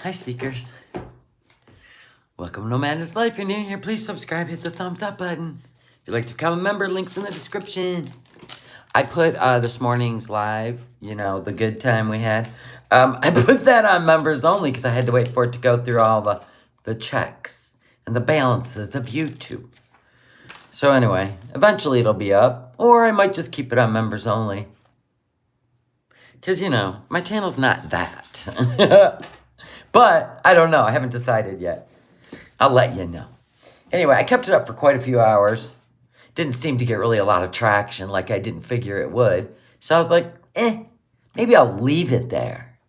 Hi, Seekers. Welcome to No Madness Life. If you're new here, please subscribe, hit the thumbs up button. If you'd like to become a member, links in the description. I put this morning's live, you know, the good time we had. I put that on members only because I had to wait for it to go through all the checks and the balances of YouTube. So anyway, eventually it'll be up, or I might just keep it on members only. Because, you know, my channel's not that. But I don't know. I haven't decided yet. I'll let you know. Anyway, I kept it up for quite a few hours. Didn't seem to get really a lot of traction like I didn't figure it would. So I was like, maybe I'll leave it there.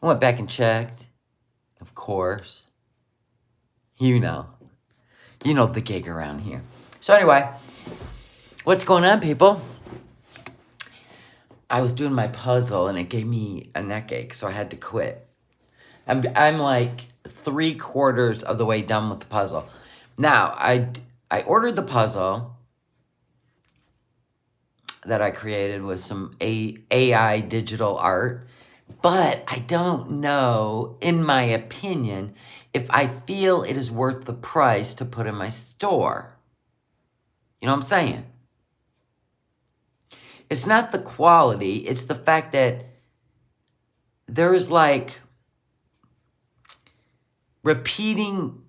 I went back and checked. Of course. You know the gig around here. So anyway, what's going on, people? I was doing my puzzle and it gave me a neck ache, so I had to quit. I'm like 3/4 of the way done with the puzzle. Now, I ordered the puzzle that I created with some AI digital art, but I don't know, in my opinion, if I feel it is worth the price to put in my store. You know what I'm saying? It's not the quality, it's the fact that there is like repeating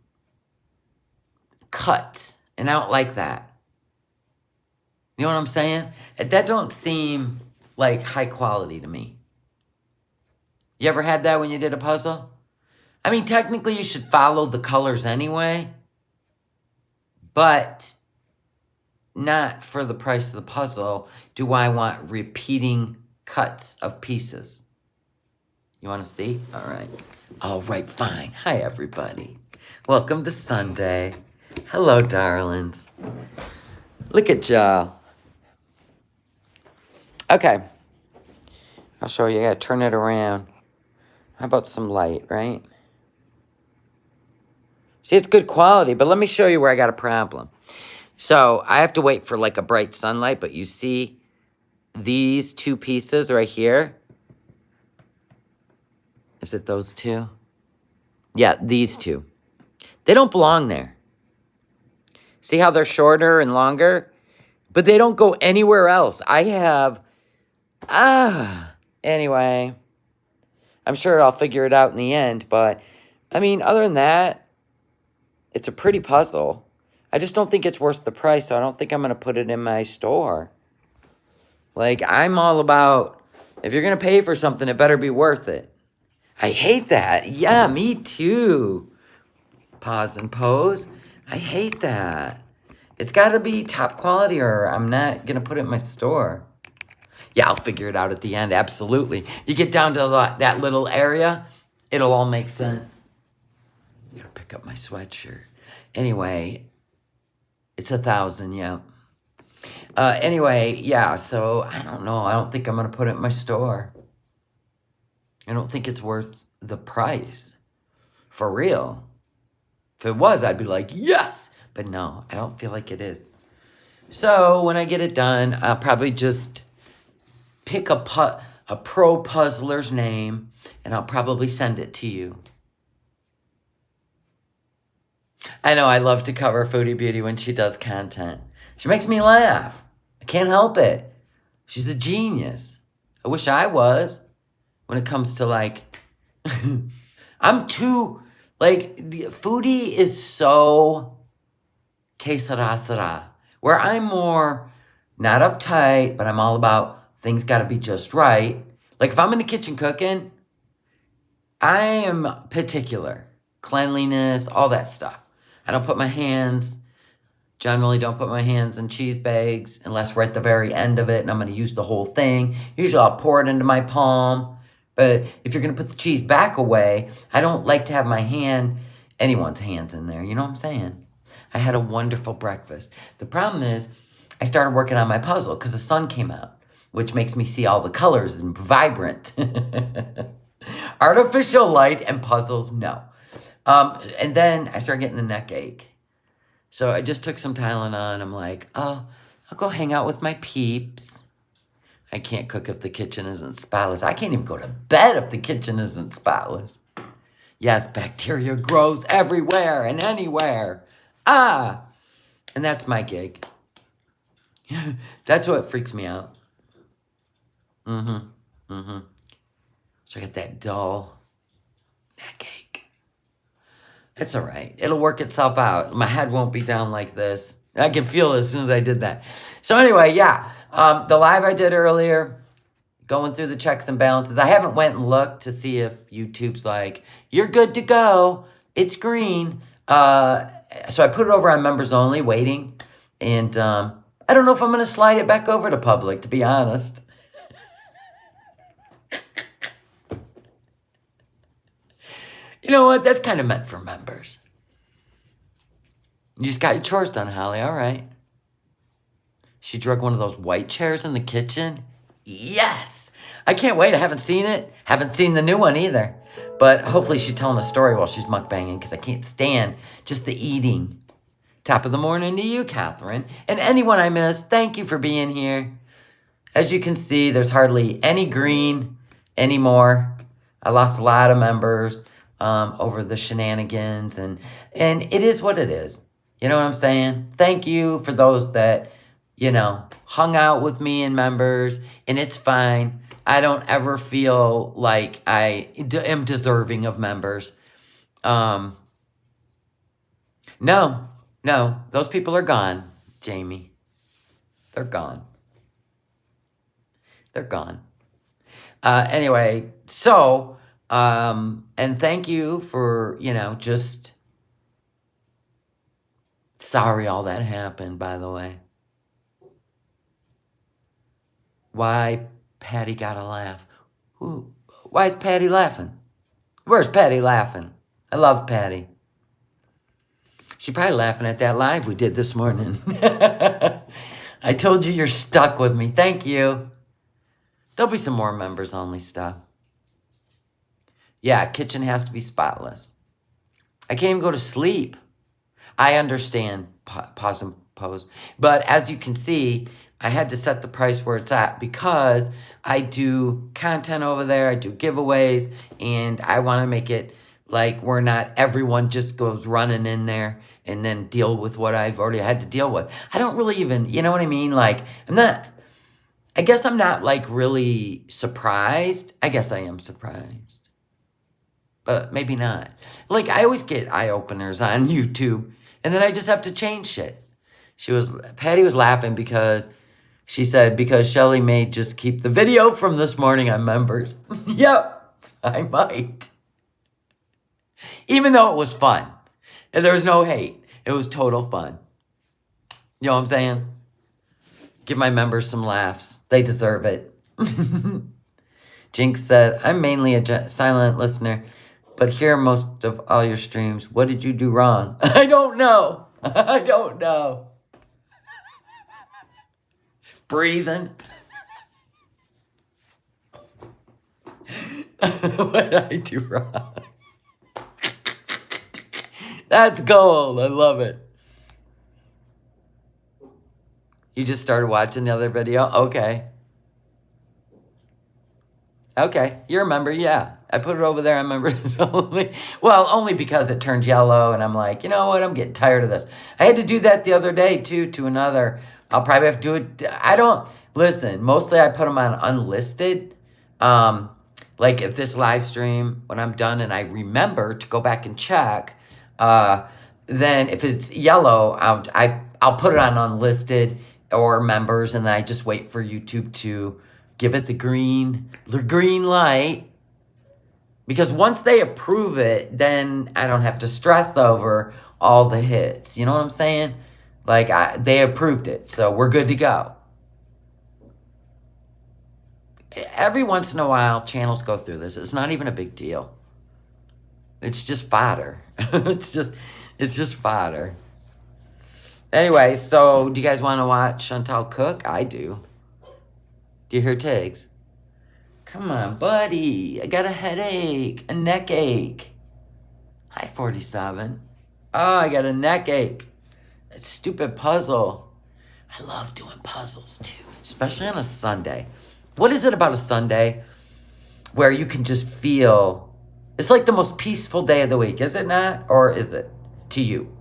cuts, and I don't like that. You know what I'm saying? That don't seem like high quality to me. You ever had that when you did a puzzle? I mean, technically you should follow the colors anyway, but not for the price of the puzzle do I want repeating cuts of pieces. You want to see? All right. All right, fine. Hi, everybody. Welcome to Sunday. Hello, darlings. Look at y'all. Okay. I'll show you. I gotta turn it around. How about some light, right? See, it's good quality, but let me show you where I got a problem. So I have to wait for like a bright sunlight, but you see these two pieces right here? Is it those two? Yeah, these two. They don't belong there. See how they're shorter and longer? But they don't go anywhere else. I have... Anyway. I'm sure I'll figure it out in the end, but... I mean, other than that, it's a pretty puzzle. I just don't think it's worth the price, so I don't think I'm going to put it in my store. Like, I'm all about... If you're going to pay for something, it better be worth it. I hate that. Yeah, me too. Pause and pose. I hate that. It's got to be top quality or I'm not going to put it in my store. Yeah, I'll figure it out at the end. Absolutely. You get down to that little area, it'll all make sense. I got to pick up my sweatshirt. Anyway, it's 1,000, yeah. Anyway, yeah, so I don't know. I don't think I'm going to put it in my store. I don't think it's worth the price. For real. If it was, I'd be like, yes! But no, I don't feel like it is. So, when I get it done, I'll probably just pick a pro puzzler's name, and I'll probably send it to you. I know I love to cover Foodie Beauty when she does content. She makes me laugh. I can't help it. She's a genius. I wish I was. When it comes to like, I'm too, like, Foodie is so que sera, where I'm more not uptight, but I'm all about things got to be just right. Like if I'm in the kitchen cooking, I am particular. Cleanliness, all that stuff. I generally don't put my hands in cheese bags unless we're at the very end of it and I'm going to use the whole thing. Usually I'll pour it into my palm. But if you're going to put the cheese back away, I don't like to have anyone's hands in there. You know what I'm saying? I had a wonderful breakfast. The problem is I started working on my puzzle because the sun came out, which makes me see all the colors and vibrant. Artificial light and puzzles, no. And then I started getting the neck ache. So I just took some Tylenol. I'm like, oh, I'll go hang out with my peeps. I can't cook if the kitchen isn't spotless. I can't even go to bed if the kitchen isn't spotless. Yes, bacteria grows everywhere and anywhere. Ah! And that's my gig. That's what freaks me out. So I got that dull neck ache. It's all right. It'll work itself out. My head won't be down like this. I can feel it as soon as I did that. So anyway, yeah. The live I did earlier, going through the checks and balances. I haven't went and looked to see if YouTube's like, you're good to go. It's green. So I put it over on members only, waiting. And I don't know if I'm going to slide it back over to public, to be honest. You know what? That's kind of meant for members. You just got your chores done, Holly. All right. She drug one of those white chairs in the kitchen. Yes. I can't wait. I haven't seen it. Haven't seen the new one either. But hopefully she's telling a story while she's mukbanging because I can't stand just the eating. Top of the morning to you, Catherine. And anyone I missed, thank you for being here. As you can see, there's hardly any green anymore. I lost a lot of members over the shenanigans. And it is what it is. You know what I'm saying? Thank you for those that, you know, hung out with me and members. And it's fine. I don't ever feel like I am deserving of members. No, those people are gone, Jamie. They're gone. They're gone. Anyway, so, and thank you for, you know, just, sorry all that happened, by the way. Why Patty gotta laugh? Ooh, why is Patty laughing? Where's Patty laughing? I love Patty. She's probably laughing at that live we did this morning. I told you you're stuck with me. Thank you. There'll be some more members only stuff. Yeah, kitchen has to be spotless. I can't even go to sleep. I understand, pause and pose. But as you can see, I had to set the price where it's at because I do content over there. I do giveaways. And I want to make it like where not everyone just goes running in there and then deal with what I've already had to deal with. I don't really even, you know what I mean? Like, I guess I'm not like really surprised. I guess I am surprised. But maybe not. Like, I always get eye-openers on YouTube. And then I just have to change shit. Patty was laughing because she said, because Shelly may just keep the video from this morning on members. Yep, I might. Even though it was fun. And there was no hate. It was total fun. You know what I'm saying? Give my members some laughs. They deserve it. Jinx said, I'm mainly a silent listener, but hear most of all your streams. What did you do wrong? I don't know. I don't know. Breathing. What did I do wrong? That's gold. I love it. You just started watching the other video? Okay. Okay. You remember? Yeah. I put it over there on members only. Well, only because it turned yellow and I'm like, you know what? I'm getting tired of this. I had to do that the other day too to another. I'll probably have to do it. Listen, mostly I put them on unlisted. Like if this live stream, when I'm done and I remember to go back and check, then if it's yellow, I'll put it on unlisted or members, and then I just wait for YouTube to give it the green light. Because once they approve it, then I don't have to stress over all the hits. You know what I'm saying? Like, they approved it, so we're good to go. Every once in a while, channels go through this. It's not even a big deal. It's just fodder. It's just fodder. Anyway, so do you guys want to watch Chantal cook? I do. Do you hear Tiggs? Come on, buddy. I got a headache, a neck ache. Hi, 47. Oh, I got a neck ache. That stupid puzzle. I love doing puzzles too, especially on a Sunday. What is it about a Sunday where you can just feel It's like the most peaceful day of the week, is it not? Or is it to you?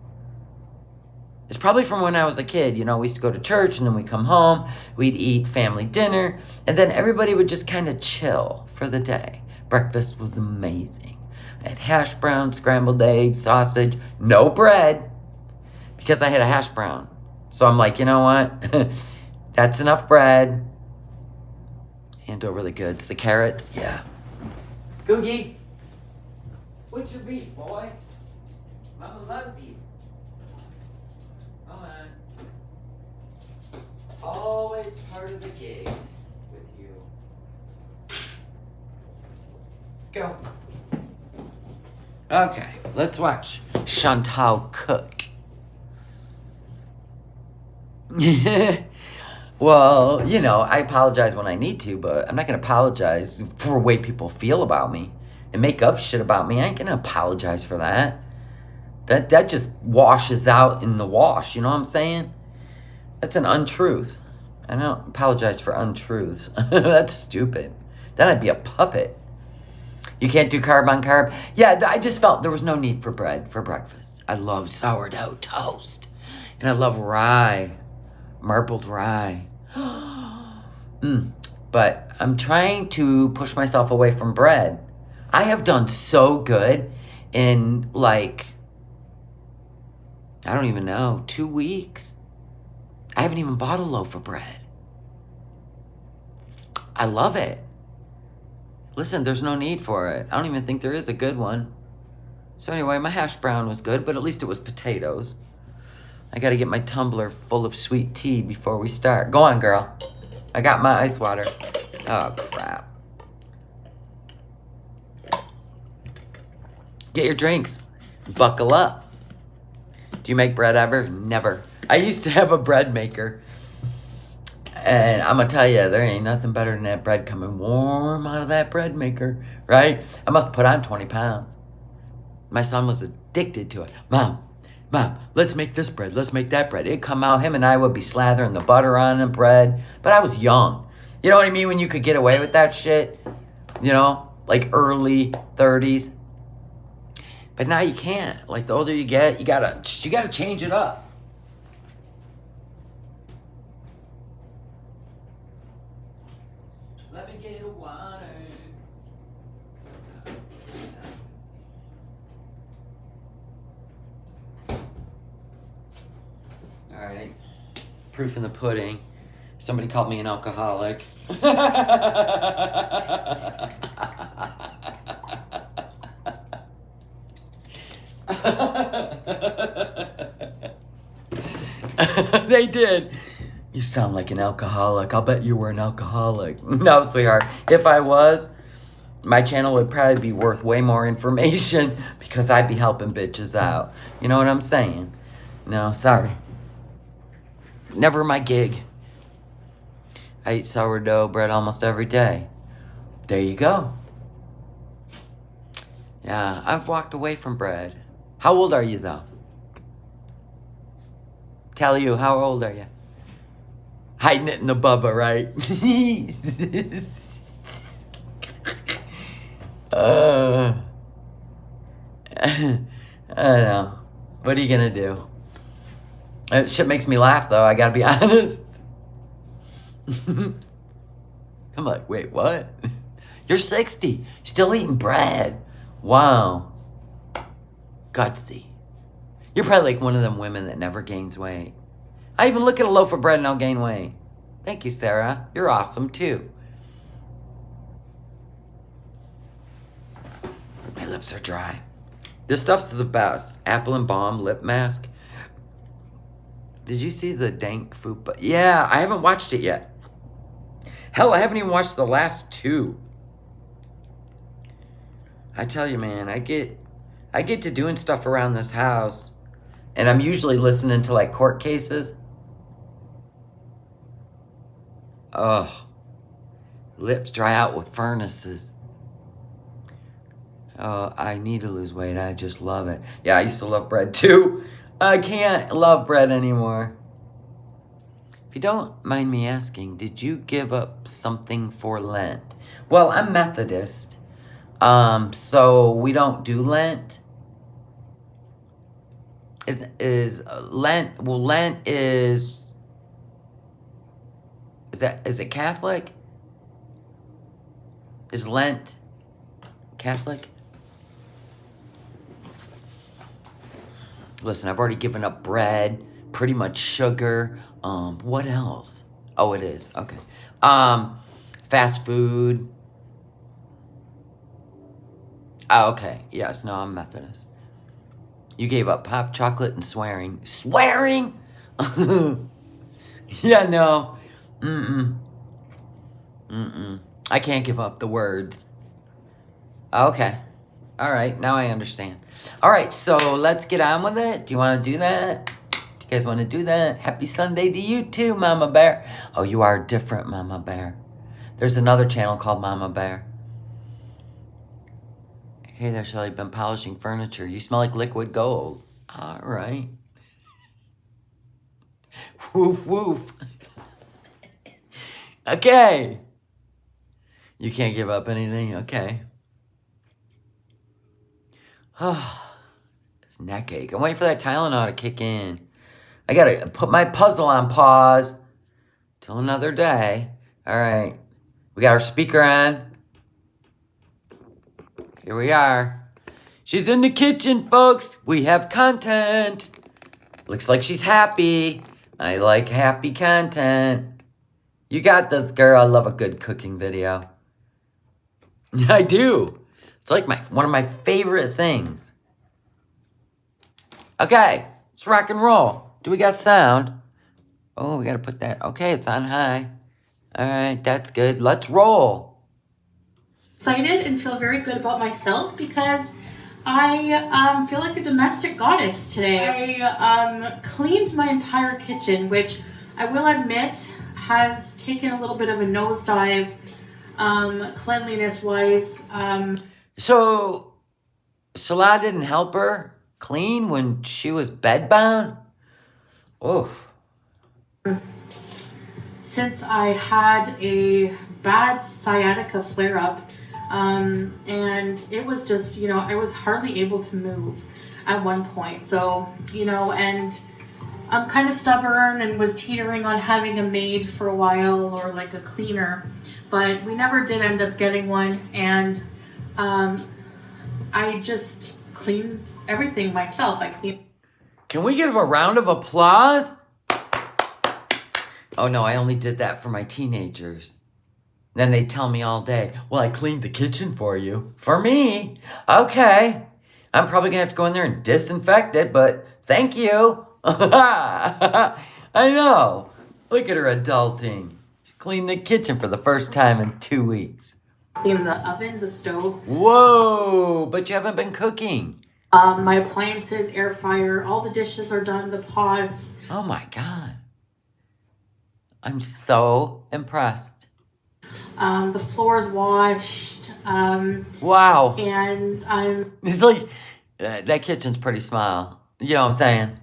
It's probably from when I was a kid. We used to go to church and then we'd come home, we'd eat family dinner, and then everybody would just kind of chill for the day. Breakfast was amazing. I had hash brown, scrambled eggs, sausage, no bread, because I had a hash brown. So I'm like, you know what? That's enough bread. Hand over the goods. The carrots, yeah. Googie, what's your beef, boy? Mama loves you. Come on. Always part of the gig with you. Go. Okay, let's watch Chantal cook. Well, I apologize when I need to, but I'm not going to apologize for the way people feel about me and make up shit about me. I ain't going to apologize for that. That just washes out in the wash, you know what I'm saying? That's an untruth. I don't apologize for untruths. That's stupid. Then I'd be a puppet. You can't do carb on carb? Yeah, I just felt there was no need for bread for breakfast. I love sourdough toast. And I love rye. Marbled rye. But I'm trying to push myself away from bread. I have done so good in I don't even know, 2 weeks. I haven't even bought a loaf of bread. I love it. Listen, there's no need for it. I don't even think there is a good one. So anyway, my hash brown was good, but at least it was potatoes. I gotta get my tumbler full of sweet tea before we start. Go on, girl. I got my ice water. Oh, crap. Get your drinks. Buckle up. Do you make bread ever? Never. I used to have a bread maker. And I'm going to tell you, there ain't nothing better than that bread coming warm out of that bread maker, right? I must put on 20 pounds. My son was addicted to it. Mom, let's make this bread. Let's make that bread. It'd come out. Him and I would be slathering the butter on the bread. But I was young. You know what I mean? When you could get away with that shit, like early 30s. But now you can't. Like the older you get, you gotta change it up. Let me get a water. All right. Proof in the pudding. Somebody called me an alcoholic. They did. You sound like an alcoholic. I'll bet you were an alcoholic. No, sweetheart. If I was, my channel would probably be worth way more information because I'd be helping bitches out. You know what I'm saying? No, sorry. Never my gig. I eat sourdough bread almost every day. There you go. Yeah, I've walked away from bread. How old are you, though? Tell you, how old are you? Hiding it in the bubba, right? I don't know. What are you gonna do? That shit makes me laugh, though. I gotta be honest. I'm like, wait, what? You're 60. Still eating bread. Wow. Gutsy. You're probably like one of them women that never gains weight. I even look at a loaf of bread and I'll gain weight. Thank you, Sarah. You're awesome, too. My lips are dry. This stuff's the best. Apple and Balm lip mask. Did you see the dank fupa? Yeah, I haven't watched it yet. Hell, I haven't even watched the last 2. I tell you, man, I get to doing stuff around this house, and I'm usually listening to, like, court cases. Ugh. Lips dry out with furnaces. Oh, I need to lose weight. I just love it. Yeah, I used to love bread, too. I can't love bread anymore. If you don't mind me asking, did you give up something for Lent? Well, I'm Methodist. So we don't do Lent. Is Lent? Well, Lent is it Catholic? Is Lent Catholic? Listen, I've already given up bread, pretty much sugar. What else? Oh, it is. Okay. Fast food. Oh, okay. Yes, no, I'm Methodist. You gave up pop, chocolate, and swearing. Swearing? Yeah, no. I can't give up the words. Okay. All right, now I understand. All right, so let's get on with it. Do you want to do that? Do you guys want to do that? Happy Sunday to you too, Mama Bear. Oh, you are different, Mama Bear. There's another channel called Mama Bear. Hey there, Shelly. Been polishing furniture. You smell like liquid gold. All right. Woof, woof. Okay. You can't give up anything? Okay. Oh, it's neck ache. I'm waiting for that Tylenol to kick in. I gotta put my puzzle on pause till another day. All right. We got our speaker on. Here we are. She's in the kitchen, folks. We have content. Looks like she's happy. I like happy content. You got this, girl. I love a good cooking video. I do. It's like one of my favorite things. Okay, let's rock and roll. Do we got sound? Oh, we gotta put that. Okay, it's on high. All right, that's good. Let's roll. Excited and feel very good about myself because I feel like a domestic goddess today. I cleaned my entire kitchen, which I will admit has taken a little bit of a nosedive cleanliness-wise. So, Salah didn't help her clean when she was bedbound? Oof. Since I had a bad sciatica flare-up, and it was just, I was hardly able to move at one point. So, and I'm kind of stubborn and was teetering on having a maid for a while or like a cleaner, but we never did end up getting one. And I just cleaned everything myself. Can we give a round of applause? Oh no, I only did that for my teenagers. Then they tell me all day, well, I cleaned the kitchen for you. For me? Okay. I'm probably gonna have to go in there and disinfect it, but thank you. I know. Look at her adulting. She cleaned the kitchen for the first time in 2 weeks. Clean the oven, the stove. Whoa, but you haven't been cooking. My appliances, air fryer, all the dishes are done, the pots. Oh my God. I'm so impressed. The floor is washed. Wow. And It's like, that kitchen's pretty small. You know what I'm saying?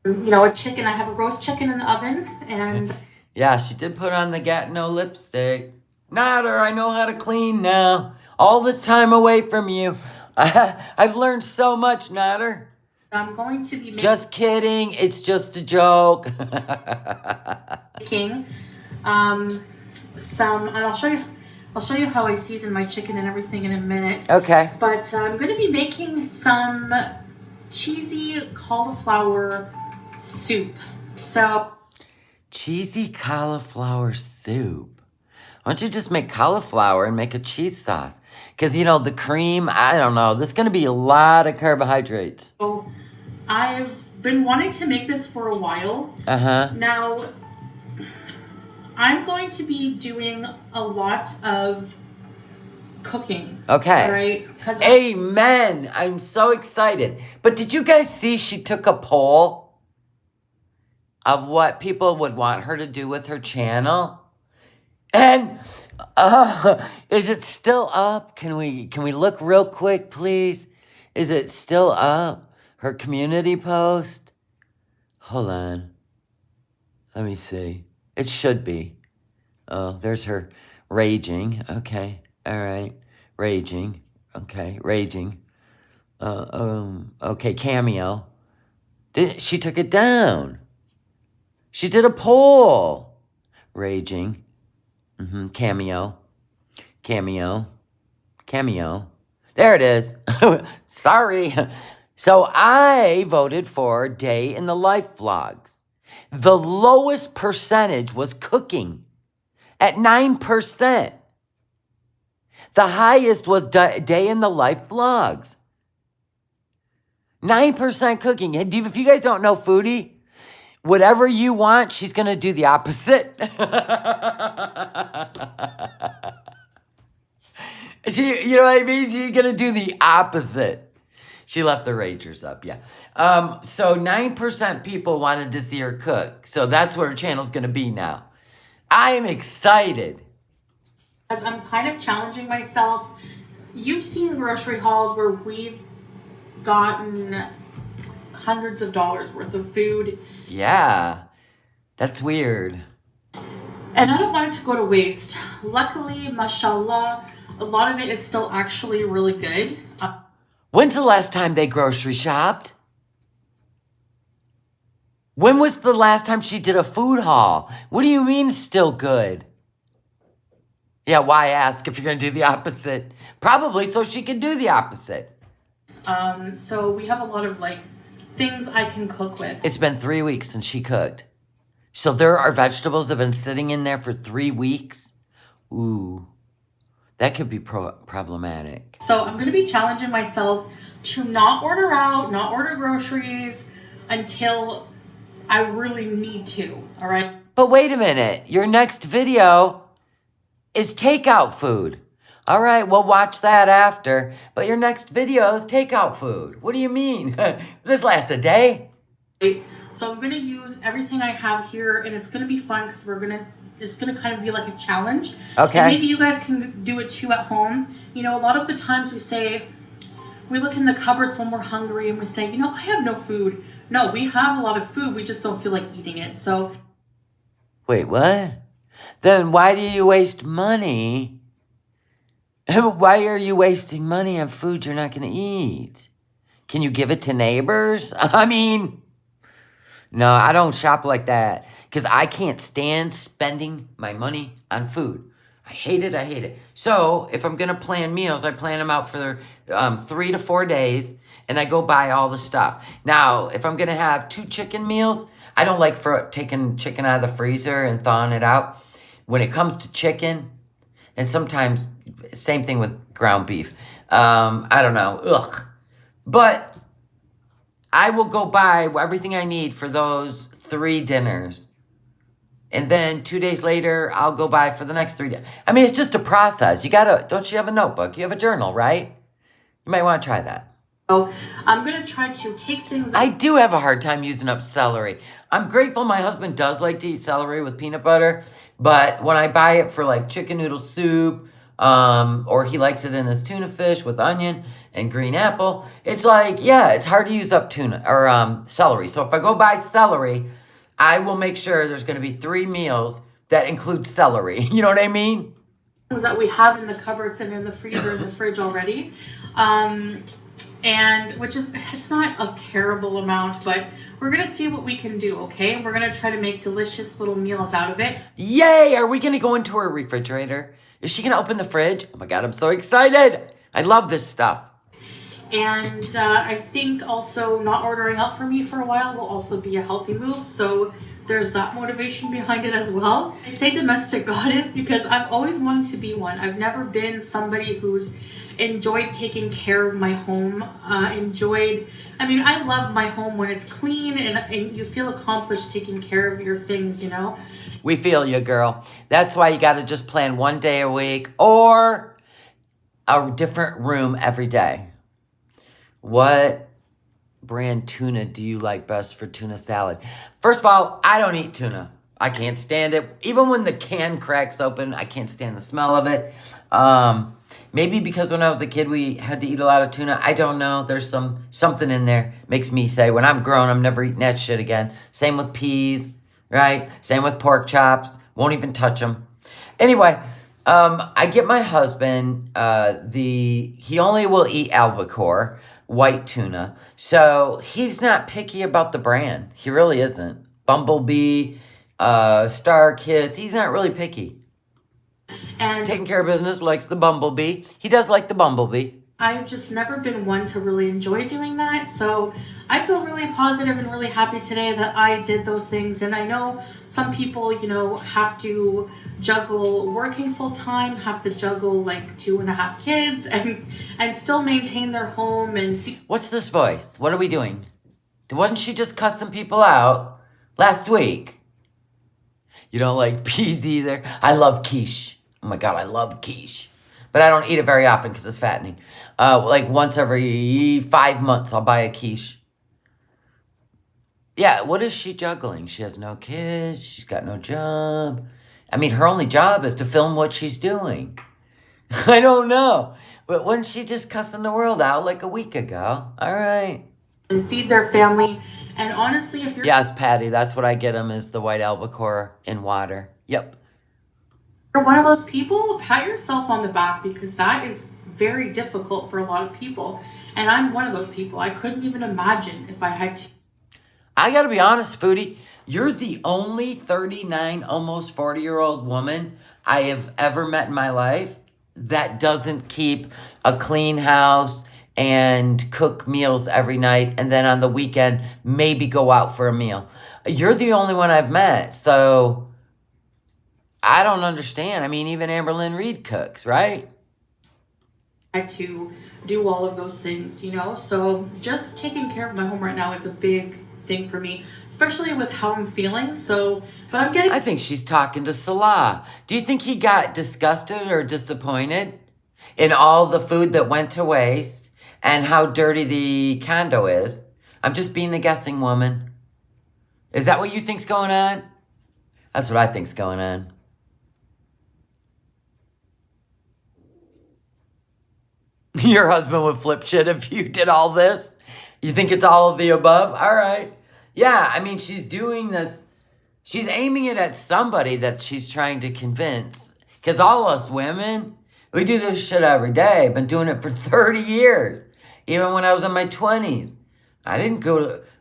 A chicken. I have a roast chicken in the oven. And yeah, she did put on the Gatineau lipstick. Nader, I know how to clean now. All this time away from you. I've learned so much, Nader. I'm going to be just kidding. It's just a joke. making some, and I'll show you how I season my chicken and everything in a minute. Okay. But I'm going to be making some cheesy cauliflower soup. So cheesy cauliflower soup. Why don't you just make cauliflower and make a cheese sauce? Because, the cream, I don't know. There's going to be a lot of carbohydrates. So I've been wanting to make this for a while. Uh-huh. Now, I'm going to be doing a lot of cooking. Okay. All right? Amen. I'm so excited. But did you guys see she took a poll of what people would want her to do with her channel? And is it still up? Can we look real quick, please? Is it still up? Her community post? Hold on. Let me see. It should be. Oh, there's her raging. Okay. All right. Raging. Okay, raging. Okay, cameo. She took it down. She did a poll. Raging. Cameo. Cameo. Cameo. There it is. Sorry. So I voted for day in the life vlogs. The lowest percentage was cooking at 9%. The highest was day in the life vlogs. 9% cooking. If you guys don't know Foodie, whatever you want, she's going to do the opposite. You know what I mean? She's going to do the opposite. She left the ragers up, yeah. So 9% people wanted to see her cook. So that's what her channel's going to be now. I am excited. As I'm kind of challenging myself. You've seen grocery hauls where we've gotten hundreds of dollars worth of food. Yeah, that's weird. And I don't want it to go to waste. Luckily, mashallah, a lot of it is still actually really good. When's the last time they grocery shopped? When was the last time she did a food haul? What do you mean still good? Yeah, why ask if you're going to do the opposite? Probably so she can do the opposite. So we have a lot of things I can cook with. It's been 3 weeks since she cooked. So there are vegetables that have been sitting in there for 3 weeks. Ooh, that could be problematic. So I'm going to be challenging myself to not order out, not order groceries until I really need to, all right? But wait a minute. Your next video is takeout food. All right, we'll watch that after. But your next video is takeout food. What do you mean? This lasts a day? So I'm going to use everything I have here, and it's going to be fun because it's going to kind of be like a challenge. Okay. And maybe you guys can do it too at home. You know, a lot of the times we look in the cupboards when we're hungry and we say, I have no food. No, we have a lot of food. We just don't feel like eating it. So. Wait, what? Then why do you waste money? Why are you wasting money on food you're not going to eat? Can you give it to neighbors? I mean, no, I don't shop like that because I can't stand spending my money on food. I hate it. I hate it. So if I'm going to plan meals, I plan them out for 3 to 4 days, and I go buy all the stuff. Now, if I'm going to have 2 chicken meals, I don't like taking chicken out of the freezer and thawing it out. When it comes to chicken, and sometimes, same thing with ground beef. I don't know. Ugh. But I will go buy everything I need for those 3 dinners. And then 2 days later, I'll go buy for the next 3 days. I mean, it's just a process. Don't you have a notebook? You have a journal, right? You might want to try that. So I'm going to try to take things. I do have a hard time using up celery. I'm grateful my husband does like to eat celery with peanut butter. But when I buy it for chicken noodle soup, or he likes it in his tuna fish with onion and green apple, it's it's hard to use up tuna or celery. So if I go buy celery, I will make sure there's going to be 3 meals that include celery. You know what I mean? Things that we have in the cupboards and in the freezer and the fridge already. And it's not a terrible amount, but we're going to see what we can do, okay? We're going to try to make delicious little meals out of it. Yay! Are we going to go into her refrigerator? Is she going to open the fridge? Oh my God, I'm so excited. I love this stuff. And I think also not ordering out for me for a while will also be a healthy move. So there's that motivation behind it as well. I say domestic goddess because I've always wanted to be one. I've never been somebody who's enjoyed taking care of my home. I love my home when it's clean and you feel accomplished taking care of your things, We feel you, girl. That's why you got to just plan 1 day a week or a different room every day. What brand tuna do you like best for tuna salad? First of all, I don't eat tuna. I can't stand it. Even when the can cracks open, I can't stand the smell of it. Maybe because when I was a kid, we had to eat a lot of tuna. I don't know. There's something in there. Makes me say, when I'm grown, I'm never eating that shit again. Same with peas, right? Same with pork chops. Won't even touch them. Anyway, I get my husband, he only will eat albacore, white tuna. So he's not picky about the brand. He really isn't. Bumblebee, Star Kiss, he's not really picky. And Taking care of business, likes the bumblebee. He does like the bumblebee. I've just never been one to really enjoy doing that. So I feel really positive and really happy today that I did those things. And I know some people, have to juggle working full time, have to juggle like 2.5 kids, and still maintain their home and. What's this voice? What are we doing? Wasn't she just cussing people out last week? You don't like peas either? I love quiche. Oh my God, I love quiche. But I don't eat it very often because it's fattening. Like once every 5 months, I'll buy a quiche. Yeah, what is she juggling? She has no kids. She's got no job. I mean, her only job is to film what she's doing. I don't know. But wasn't she just cussing the world out like a week ago? All right. And feed their family. And honestly, if you're. Yes, Patty, that's what I get them is the white albacore in water. Yep. You're one of those people, pat yourself on the back because that is very difficult for a lot of people. And I'm one of those people. I couldn't even imagine if I had to. I got to be honest, Foodie, you're the only 39, almost 40-year-old woman I have ever met in my life that doesn't keep a clean house and cook meals every night and then on the weekend maybe go out for a meal. You're the only one I've met, so I don't understand. I mean, even Amberlynn Reed cooks, right? To do all of those things, so just taking care of my home right now is a big thing for me, especially with how I'm feeling. But I think she's talking to Salah. Do you think he got disgusted or disappointed in all the food that went to waste and how dirty the condo is? I'm just being a guessing woman. Is that what you think's going on? That's what I think's going on. Your husband would flip shit if you did all this? You think it's all of the above? All right. Yeah, I mean, she's doing this. She's aiming it at somebody that she's trying to convince. Because all us women, we do this shit every day. Been doing it for 30 years. Even when I was in my 20s. I didn't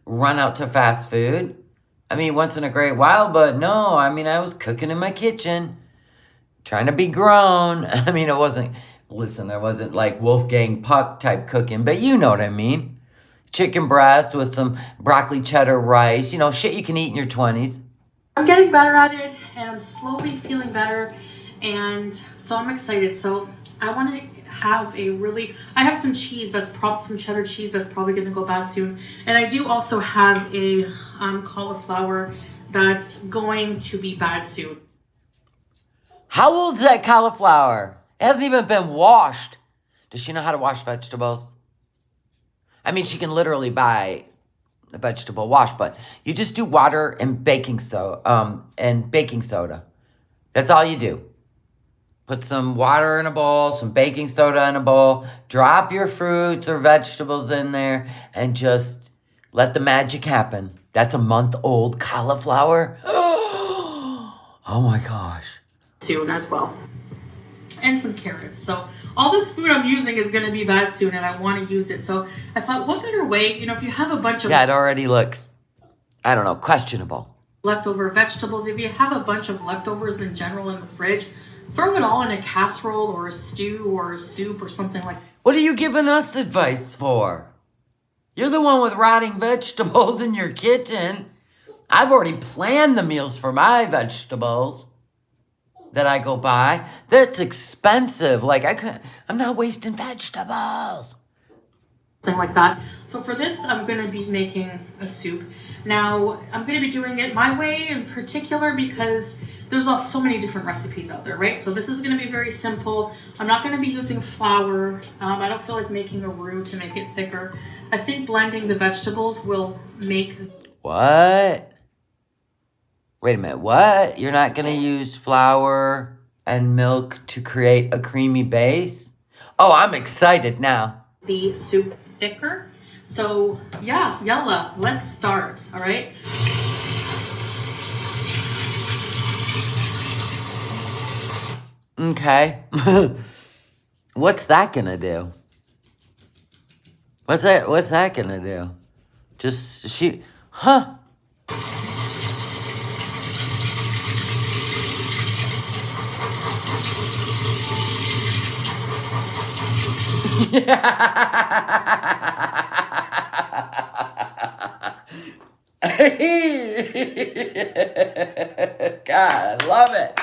run out to fast food. I mean, once in a great while, but no. I mean, I was cooking in my kitchen. Trying to be grown. I mean, it wasn't like Wolfgang Puck type cooking, but you know what I mean. Chicken breast with some broccoli cheddar rice, shit you can eat in your 20s. I'm getting better at it, and I'm slowly feeling better, and so I'm excited. So I want to have I have some cheese some cheddar cheese that's probably going to go bad soon, and I do also have a cauliflower that's going to be bad soon. How old's that cauliflower? It hasn't even been washed. Does she know how to wash vegetables? I mean, she can literally buy a vegetable wash, but you just do water and baking soda. That's all you do. Put some water in a bowl, some baking soda in a bowl, drop your fruits or vegetables in there, and just let the magic happen. That's a month-old cauliflower. Oh my gosh. Soon as well. And some carrots. So all this food I'm using is going to be bad soon, and I want to use it. So I thought, what better way, if you have a bunch of... Yeah, it already looks, I don't know, questionable. Leftover vegetables. If you have a bunch of leftovers in general in the fridge, throw it all in a casserole or a stew or a soup or something like that. What are you giving us advice for? You're the one with rotting vegetables in your kitchen. I've already planned the meals for my vegetables that I go buy. That's expensive. Like, I'm not wasting vegetables. Something like that. So for this, I'm going to be making a soup. Now, I'm going to be doing it my way in particular because there's so many different recipes out there, right? So this is going to be very simple. I'm not going to be using flour. I don't feel like making a roux to make it thicker. I think blending the vegetables will make... What? Wait a minute, what? You're not going to use flour and milk to create a creamy base? Oh, I'm excited now. The soup thicker. So, yeah, yalla, let's start, all right? Okay. What's that gonna do? What's that gonna do? Just she, huh? God, I love it.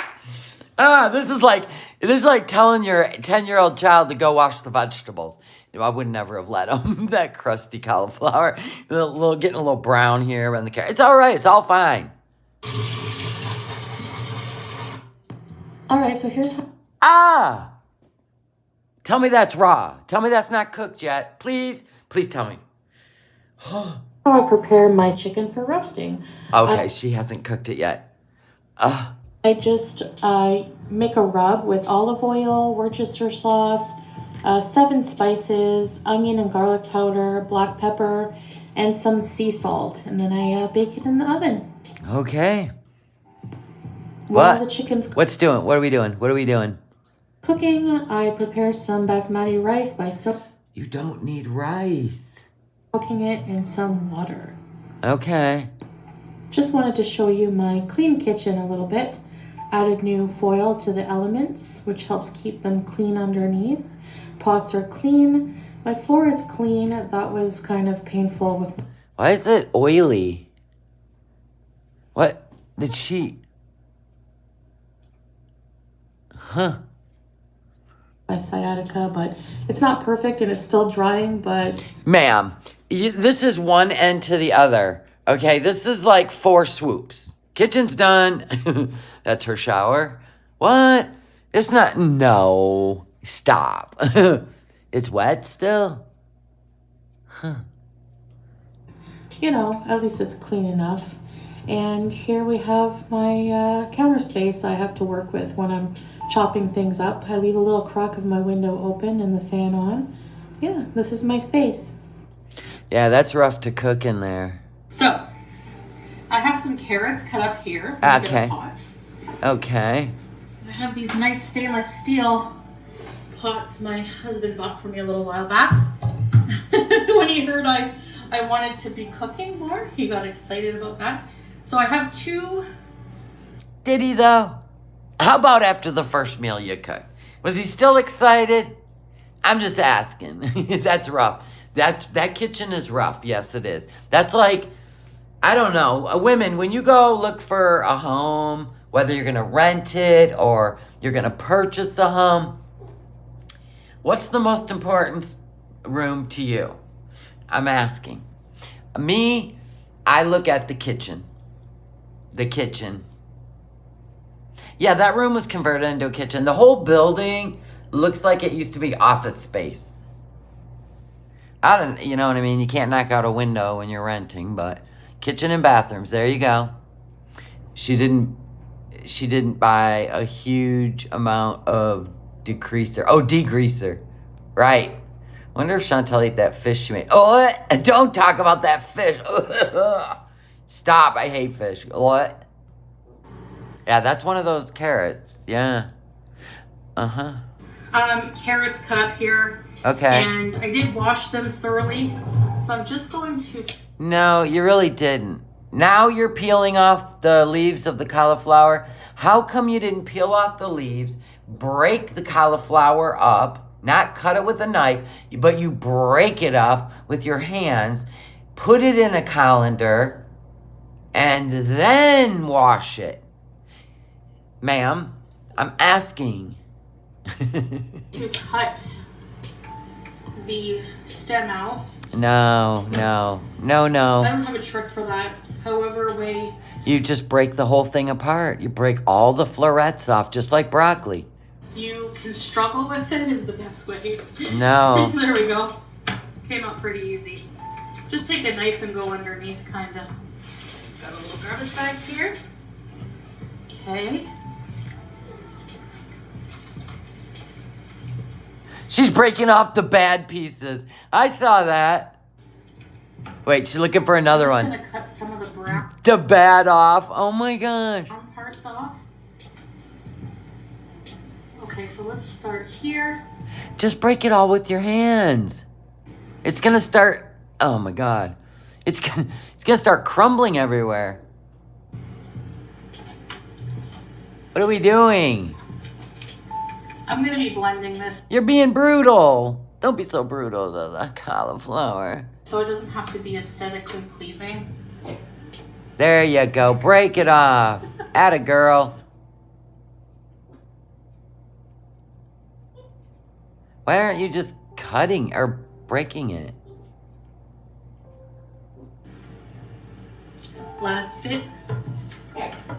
This is like telling your 10-year-old child to go wash the vegetables. You know, I would never have let him. That crusty cauliflower, getting a little brown here around the carrot. It's all right. It's all fine. All right, so here's Ah! Tell me that's raw. Tell me that's not cooked yet. Please tell me. how I prepare my chicken for roasting. Okay, she hasn't cooked it yet. I just make a rub with olive oil, Worcester sauce, 7 spices, onion and garlic powder, black pepper, and some sea salt. And then I bake it in the oven. Okay. While the chicken's What are we doing? cooking, I prepare some basmati rice by You don't need rice. soaking it in some water. Okay. Just wanted to show you my clean kitchen a little bit. Added new foil to the elements, which helps keep them clean underneath. Pots are clean. My floor is clean. That was kind of painful with Why is it oily? What did she? Huh. my sciatica, but it's not perfect and it's still drying, but... Ma'am, this is one end to the other. Okay, this is like 4 swoops. Kitchen's done. That's her shower. What? It's not. No. Stop. It's wet still? Huh. You know, at least it's clean enough. And here we have my counter space I have to work with when I'm chopping things up. I leave a little crack of my window open and the fan on. Yeah, this is my space. Yeah, that's rough to cook in there. So, I have some carrots cut up here. Okay. Okay. I have these nice stainless steel pots my husband bought for me a little while back. When he heard I wanted to be cooking more, he got excited about that. So I have 2. Did he though? How about after the first meal you cooked? Was he still excited? I'm just asking. That's rough. That kitchen is rough. Yes, it is. That's like, I don't know. Women, when you go look for a home, whether you're going to rent it or you're going to purchase a home, what's the most important room to you? I'm asking. Me, I look at the kitchen. The kitchen. Yeah, that room was converted into a kitchen. The whole building looks like it used to be office space. You know what I mean? You can't knock out a window when you're renting, but kitchen and bathrooms, there you go. She didn't buy a huge amount of degreaser. Oh, degreaser. Right. Wonder if Chantal ate that fish she made. Oh, don't talk about that fish. Stop, I hate fish. What? Yeah, that's one of those carrots. Yeah. Uh-huh. Carrots cut up here. Okay. And I did wash them thoroughly. So I'm just going to... No, you really didn't. Now you're peeling off the leaves of the cauliflower. How come you didn't peel off the leaves, break the cauliflower up, not cut it with a knife, but you break it up with your hands, put it in a colander, and then wash it? Ma'am, I'm asking. to cut the stem out. No. I don't have a trick for that. However way... You just break the whole thing apart. You break all the florets off, just like broccoli. You can struggle with it is the best way. No. There we go. Came out pretty easy. Just take a knife and go underneath, kind of. Got a little garbage bag here. Okay. She's breaking off the bad pieces. I saw that. Wait, she's looking for another I'm one. gonna cut some of the brown The bad off. Oh my gosh. parts off. Okay. Okay, so let's start here. Just break it all with your hands. It's gonna start, oh my God. It's gonna start crumbling everywhere. What are we doing? I'm gonna be blending this You're being brutal. Don't be so brutal to the cauliflower. so it doesn't have to be aesthetically pleasing. There you go. Break it off. Atta girl. Why aren't you just cutting or breaking it? Last bit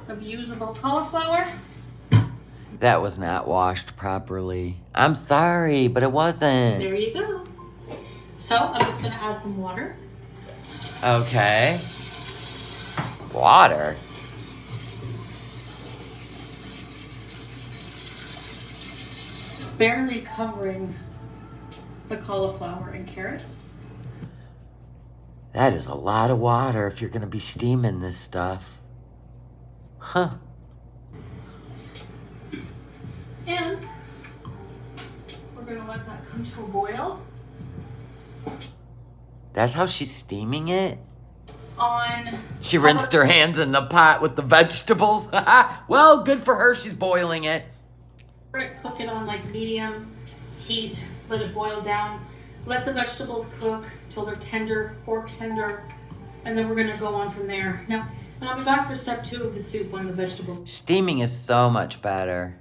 of usable cauliflower. That was not washed properly. I'm sorry, but it wasn't. There you go. So I'm just gonna add some water. Okay. Water? Barely covering the cauliflower and carrots. That is a lot of water if you're gonna be steaming this stuff. Huh. And we're gonna let that come to a boil. That's how she's steaming it? On She rinsed her hands in the pot with the vegetables. Well, good for her, she's boiling it. cook it on like medium heat, let it boil down. Let the vegetables cook till they're tender, fork tender, and then we're gonna go on from there. Now, and I'll be back for step 2 of the soup when the vegetables. Steaming is so much better.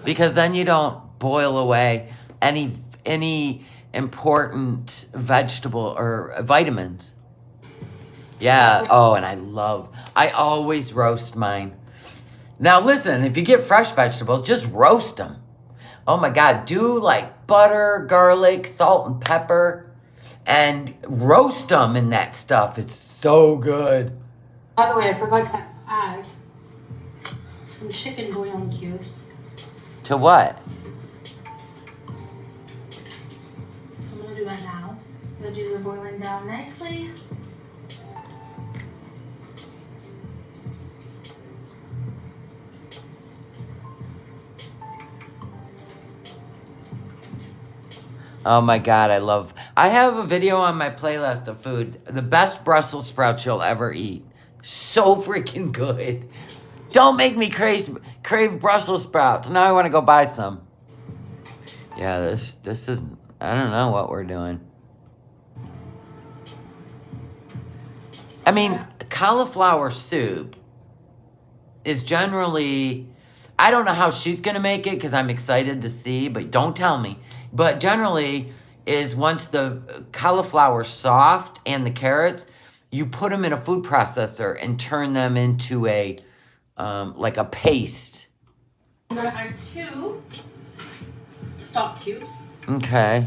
Because then you don't boil away any important vegetable or vitamins. Yeah, oh, and I always roast mine. Now listen, if you get fresh vegetables, just roast them. Oh my God, do like butter, garlic, salt, and pepper, and roast them in that stuff. It's so good. By the way, I forgot to add some chicken bouillon cubes. To what? So I'm gonna do that now. Veggies are boiling down nicely. Oh my God, I have a video on my playlist of food. The best Brussels sprouts you'll ever eat. So freaking good. Don't make me crave Brussels sprouts. Now I want to go buy some. Yeah, this is, I don't know what we're doing. I mean, cauliflower soup is generally, I don't know how she's going to make it because I'm excited to see, but don't tell me. But generally is once the cauliflower's soft and the carrots, you put them in a food processor and turn them into a, like a paste. I'm gonna add 2 stock cubes. Okay.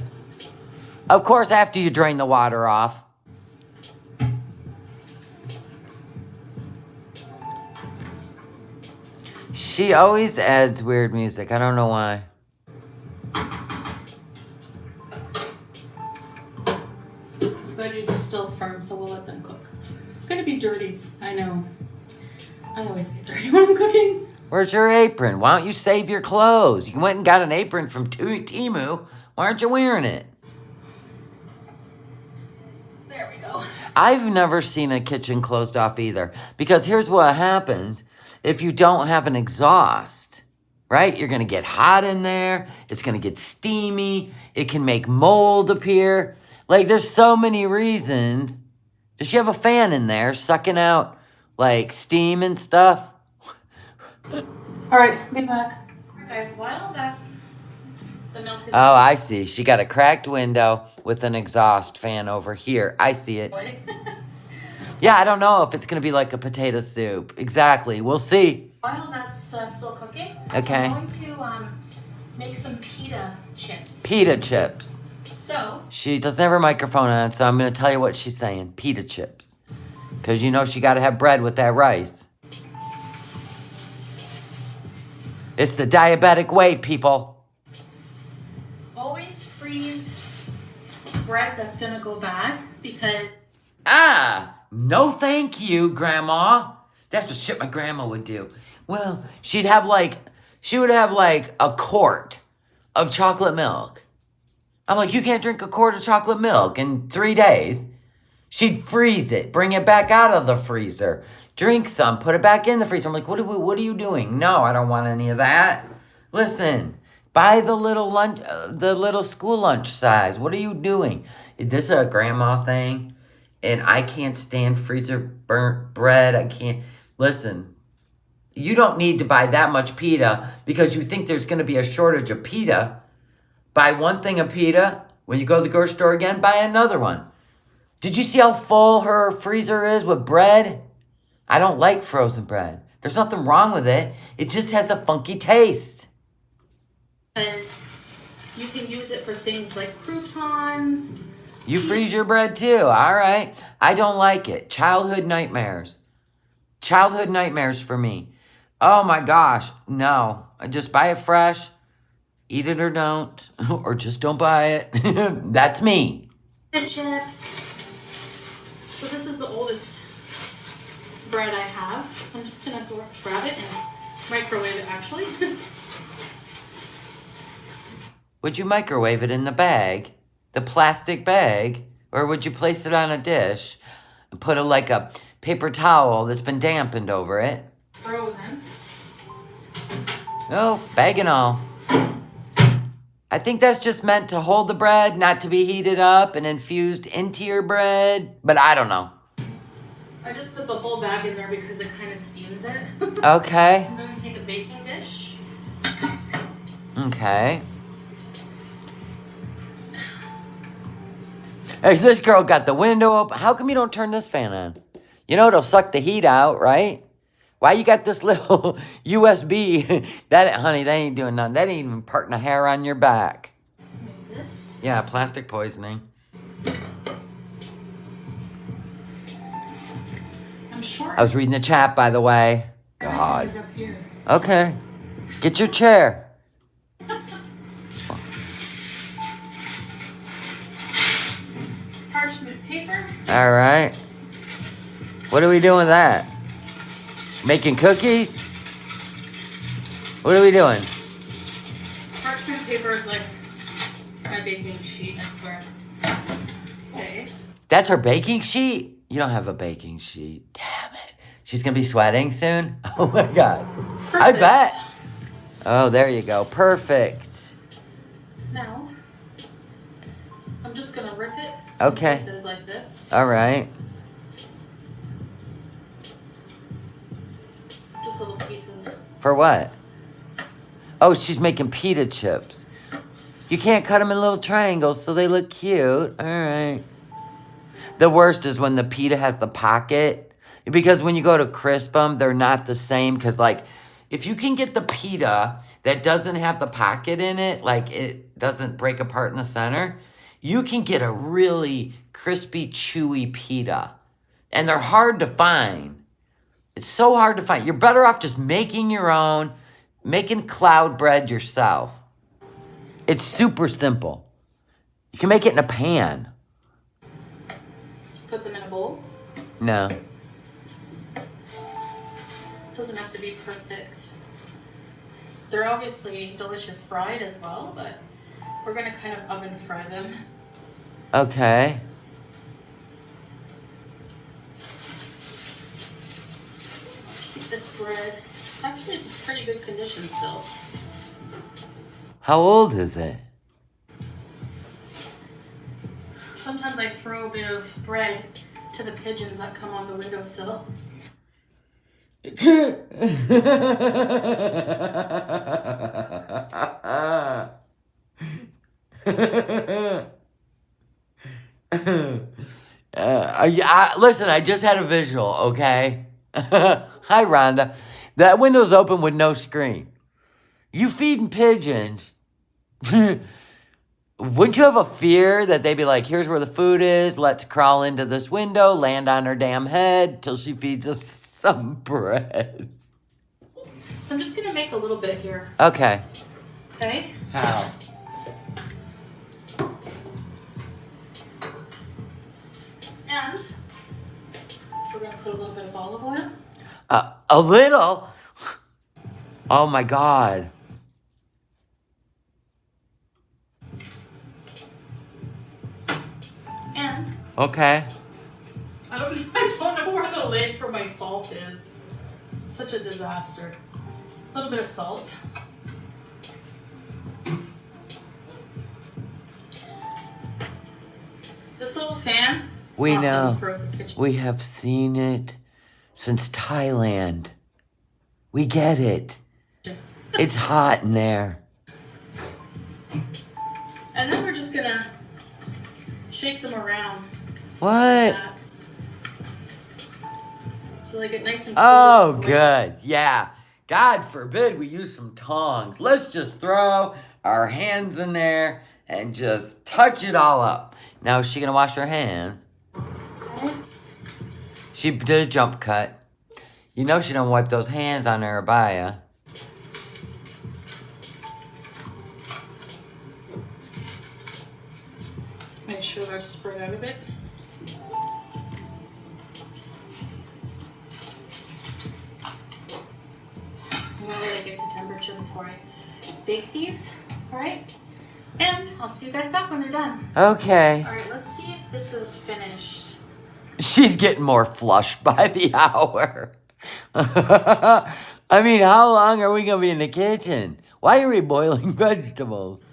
Of course, after you drain the water off. She always adds weird music. I don't know why. Veggies are still firm, so we'll let them cook. It's gonna be dirty, I know. I always get dirty when I'm cooking. Where's your apron? Why don't you save your clothes? You went and got an apron from Temu. Why aren't you wearing it? There we go. I've never seen a kitchen closed off either. Because here's what happens if you don't have an exhaust, right? You're going to get hot in there. It's going to get steamy. It can make mold appear. Like, there's so many reasons. Does she have a fan in there sucking out, like, steam and stuff? All right, be back. All right, guys, while that's the milk is Oh, I see. She got a cracked window with an exhaust fan over here. I see it. Yeah, I don't know if it's going to be like a potato soup. Exactly. We'll see. While that's still cooking, Okay. I'm going to make some pita chips. Pita chips. So, She doesn't have her microphone on, so I'm going to tell you what she's saying. Pita chips. Because you know she got to have bread with that rice. It's the diabetic way, people. always freeze bread that's going to go bad because... No thank you, Grandma. That's what shit my grandma would do. Well, she'd have like she would have like a quart of chocolate milk. I'm like, you can't drink a quart of chocolate milk in 3 days. She'd freeze it, bring it back out of the freezer, drink some, put it back in the freezer. I'm like, what are you doing? No, I don't want any of that. Listen, buy the little lunch, the little school lunch size. What are you doing? This is a grandma thing, and I can't stand freezer burnt bread. I can't. Listen, you don't need to buy that much pita because you think there's going to be a shortage of pita. Buy one thing of pita. When you go to the grocery store again, buy another one. Did you see how full her freezer is with bread? I don't like frozen bread. There's nothing wrong with it. It just has a funky taste. Because you can use it for things like croutons. You freeze your bread too. All right. I don't like it. Childhood nightmares. Childhood nightmares for me. Oh my gosh. No. I just buy it fresh. Eat it or don't. Or just don't buy it. That's me. And chips. So this is the oldest bread I have. I'm just going to grab it and microwave it actually. Would you microwave it in the bag? The plastic bag? Or would you place it on a dish and put like a paper towel that's been dampened over it? Frozen. Oh, bag and all. I think that's just meant to hold the bread, not to be heated up and infused into your bread. But I don't know. I just put the whole bag in there because it kind of steams it. Okay. I'm going to take a baking dish. Okay. Hey, this girl got the window open. How come you don't turn this fan on? You know it'll suck the heat out, right? Why you got this little USB? That, honey, that ain't doing nothing. That ain't even parting a hair on your back. Like this. Yeah, plastic poisoning. I'm sure. I was reading the chat, by the way. God. Everything is up here. Okay. Get your chair. Parchment paper. All right. What are we doing with that? Making cookies? What are we doing? Parchment paper is like my baking sheet, I swear. Okay. That's her baking sheet? You don't have a baking sheet. Damn it. She's going to be sweating soon? Oh my God. Perfect. I bet. Oh, there you go. Perfect. Now, I'm just going to rip it. Okay. Pieces like this. All right. Just little pieces. For what? Oh, she's making pita chips. You can't cut them in little triangles so they look cute. All right. The worst is when the pita has the pocket. Because when you go to crisp them, they're not the same. Because, like, if you can get the pita that doesn't have the pocket in it, like it doesn't break apart in the center, you can get a really crispy, chewy pita. And they're hard to find. It's so hard to find. You're better off just making your own, making cloud bread yourself. It's super simple. You can make it in a pan. Put them in a bowl. No. Doesn't have to be perfect. They're obviously delicious fried as well, but we're going to kind of oven fry them. Okay. Keep this bread. It's actually in pretty good condition still. How old is it? Sometimes I throw a bit of bread to the pigeons that come on the windowsill. Listen, I just had a visual, okay? Hi, Rhonda. That window's open with no screen. You feeding pigeons. Wouldn't you have a fear that they'd be like, here's where the food is, let's crawl into this window, land on her damn head till she feeds us some bread? So I'm just going to make a little bit here. Okay. Okay? How? And we're going to put a little bit of olive oil. A little? Oh my God. And Okay. I don't know where the lid for my salt is. Such a disaster. A little bit of salt. This little fan. We awesome know. for the kitchen. We have seen it since Thailand. We get it. It's hot in there. And then we're just gonna shake them around. What? Like that. So they get nice and Oh, cool. good. Yeah. God forbid we use some tongs. Let's just throw our hands in there and just touch it all up. Now, is she going to wash her hands? Okay. She did a jump cut. You know she don't wipe those hands on her abaya. Make sure they're spread out a bit. I'm gonna let it get to temperature before I bake these. Alright? And I'll see you guys back when they're done. Okay. Alright, let's see if this is finished. She's getting more flush by the hour. I mean, how long are we going to be in the kitchen? Why are we boiling vegetables?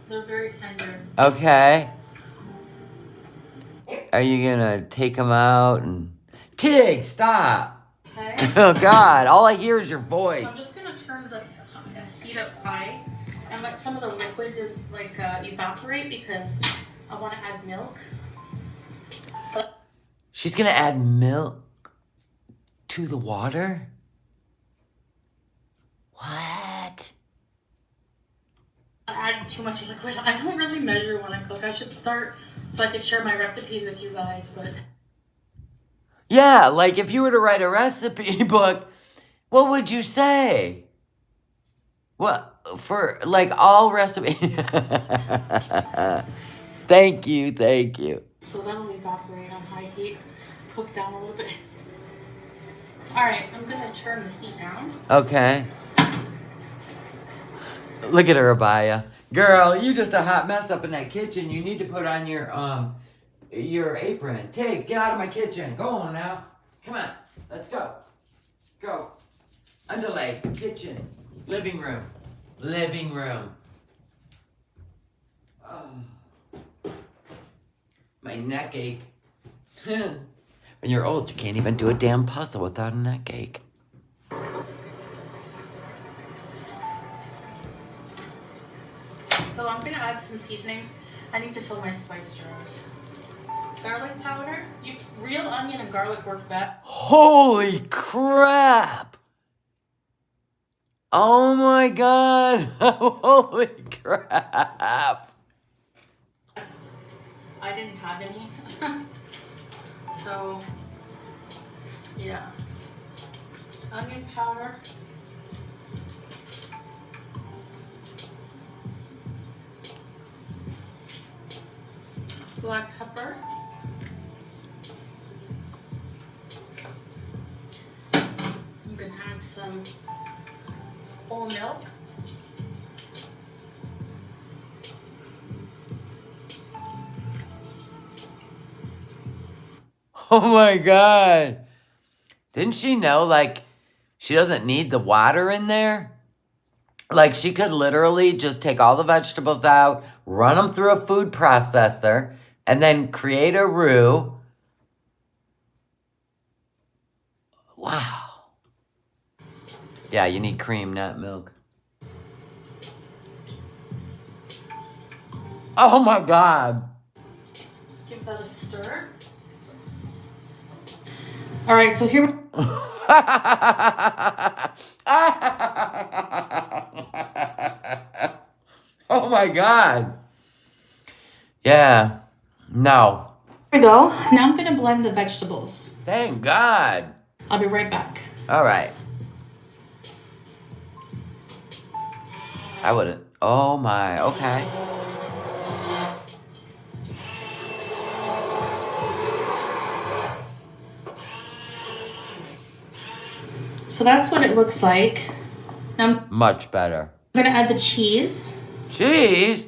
They're very tender. Okay. Are you going to take them out and... Tig, stop! Okay. Oh, God. All I hear is your voice. So I'm just going to turn the heat up high and let some of the liquid just like evaporate because I want to add milk. She's going to add milk to the water? What? Add too much liquid. I don't really measure when I cook. I should start so I could share my recipes with you guys, but... Yeah, like if you were to write a recipe book, what would you say? What, for like all recipes? Thank you, thank you. So that'll evaporate on high heat. Cook down a little bit. Alright, I'm gonna turn the heat down. Okay. Look at her, Abaya. Girl, you just a hot mess up in that kitchen. You need to put on your apron. Tiggs, get out of my kitchen. Go on now. Come on. Let's go. Go. Underlay. Kitchen. Living room. Living room. Oh. My neck ache. When you're old, you can't even do a damn puzzle without a neck ache. So I'm gonna add some seasonings. I need to fill my spice jars. Garlic powder. Real onion and garlic work best. Holy crap! Oh my God! Holy crap! I didn't have any. So, yeah. Onion powder. Black pepper. I'm gonna add some whole milk. Oh my God! Didn't she know, like, she doesn't need the water in there? Like, she could literally just take all the vegetables out, run them through a food processor, and then create a roux. Wow. Yeah, you need cream, not milk. Oh my God. Give that a stir. All right, so here. Oh my God. Yeah. No. Here we go. Now I'm gonna blend the vegetables. Thank God. I'll be right back. All right. I wouldn't. Oh my. Okay. So that's what it looks like. Now I'm Much better. gonna add the cheese. Cheese?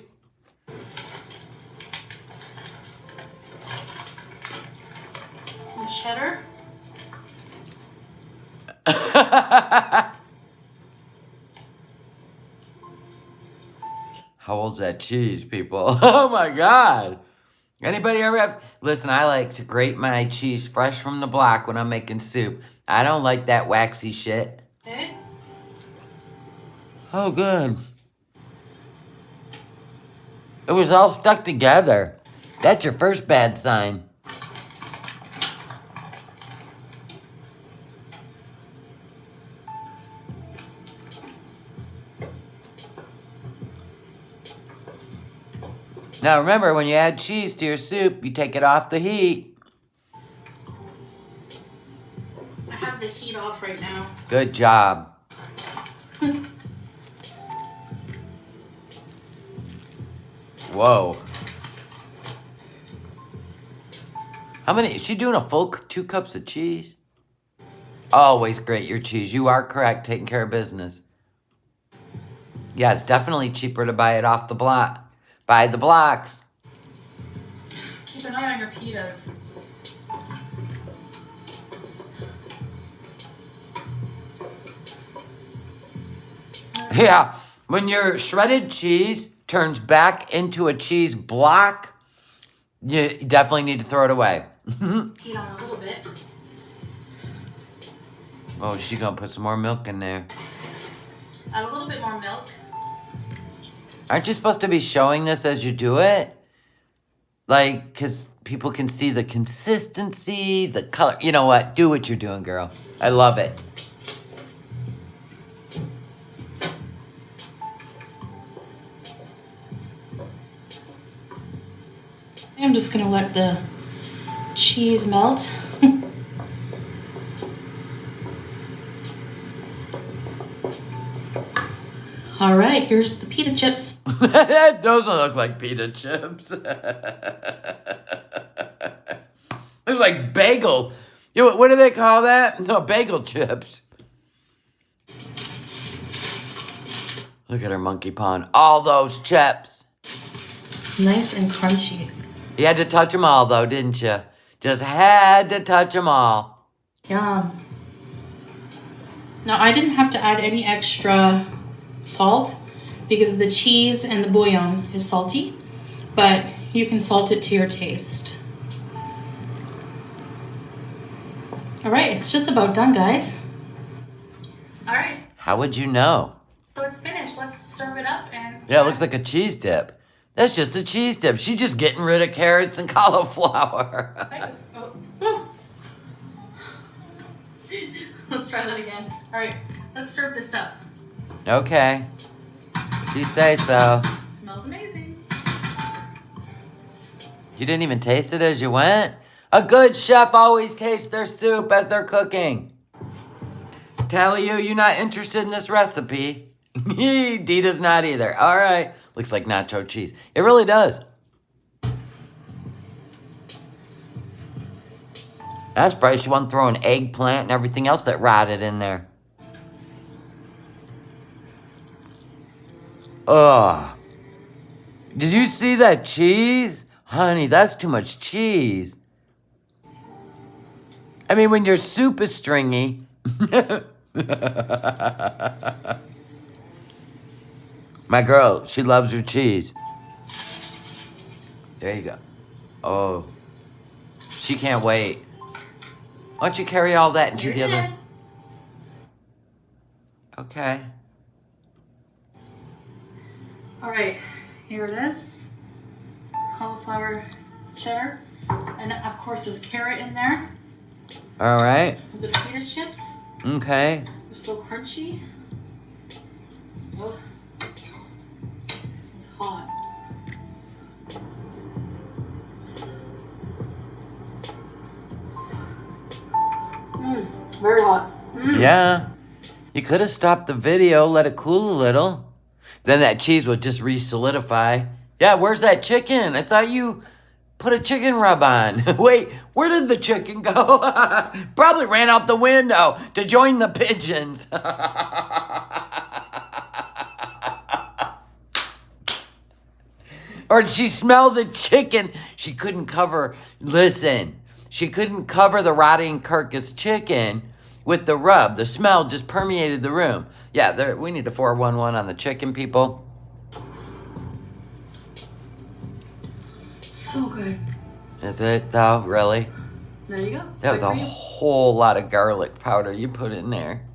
Some cheddar. How old's that cheese, people? Oh my God. Anybody ever have... Listen, I like to grate my cheese fresh from the block when I'm making soup. I don't like that waxy shit. Okay. Oh, good. It was all stuck together. That's your first bad sign. Now remember, when you add cheese to your soup, you take it off the heat. I have the heat off right now. Good job. Whoa. How many? Is she doing a full 2 cups of cheese? Always grate your cheese. You are correct, taking care of business. Yeah, it's definitely cheaper to buy it off the block. Buy the blocks. Keep an eye on your pitas. Yeah, when your shredded cheese turns back into a cheese block, you definitely need to throw it away. Heat on a little bit. Oh, she's gonna put some more milk in there. Add a little bit more milk. Aren't you supposed to be showing this as you do it? Like, because people can see the consistency, the color. You know what? Do what you're doing, girl. I love it. I'm just gonna let the cheese melt. All right, here's the pita chips. Those don't look like pita chips. Looks like bagel. You know, what do they call that? No, bagel chips. Look at her monkey pawn. All those chips. Nice and crunchy. You had to touch them all, though, didn't you? Just had to touch them all. Yum. Now, I didn't have to add any extra salt because the cheese and the bouillon is salty, but you can salt it to your taste. All right, it's just about done, guys. All right, How would you know? so it's finished. Let's serve it up and... Yeah, it looks like a cheese dip. That's just a cheese dip. She's just getting rid of carrots and cauliflower. Oh. Oh. Let's try that again. All right, let's serve this up. Okay. You say so. Smells amazing. You didn't even taste it as you went? A good chef always tastes their soup as they're cooking. Tally you not interested in this recipe? Dita's not either. All right. Looks like nacho cheese. It really does. That's probably she wanted to throw an eggplant and everything else that rotted in there. Ugh. Did you see that cheese? Honey, that's too much cheese. I mean, when your soup is stringy. My girl, she loves her cheese. There you go. Oh. She can't wait. Why don't you carry all that into the other... Okay. All right, here it is. Cauliflower cheddar. And of course there's carrot in there. All right. The potato chips. Okay. They're so crunchy. Oh. It's hot. Very hot. Yeah. You could have stopped the video, let it cool a little. Then that cheese would just re-solidify. Yeah, where's that chicken? I thought you put a chicken rub on. Wait, where did the chicken go? Probably ran out the window to join the pigeons. Or did she smell the chicken? She couldn't cover, listen, she couldn't cover the rotting carcass chicken with the rub. The smell just permeated the room. Yeah, we need a 411 on the chicken, people. So good. Is it though, really? There you go. That was a whole lot of garlic powder you put in there.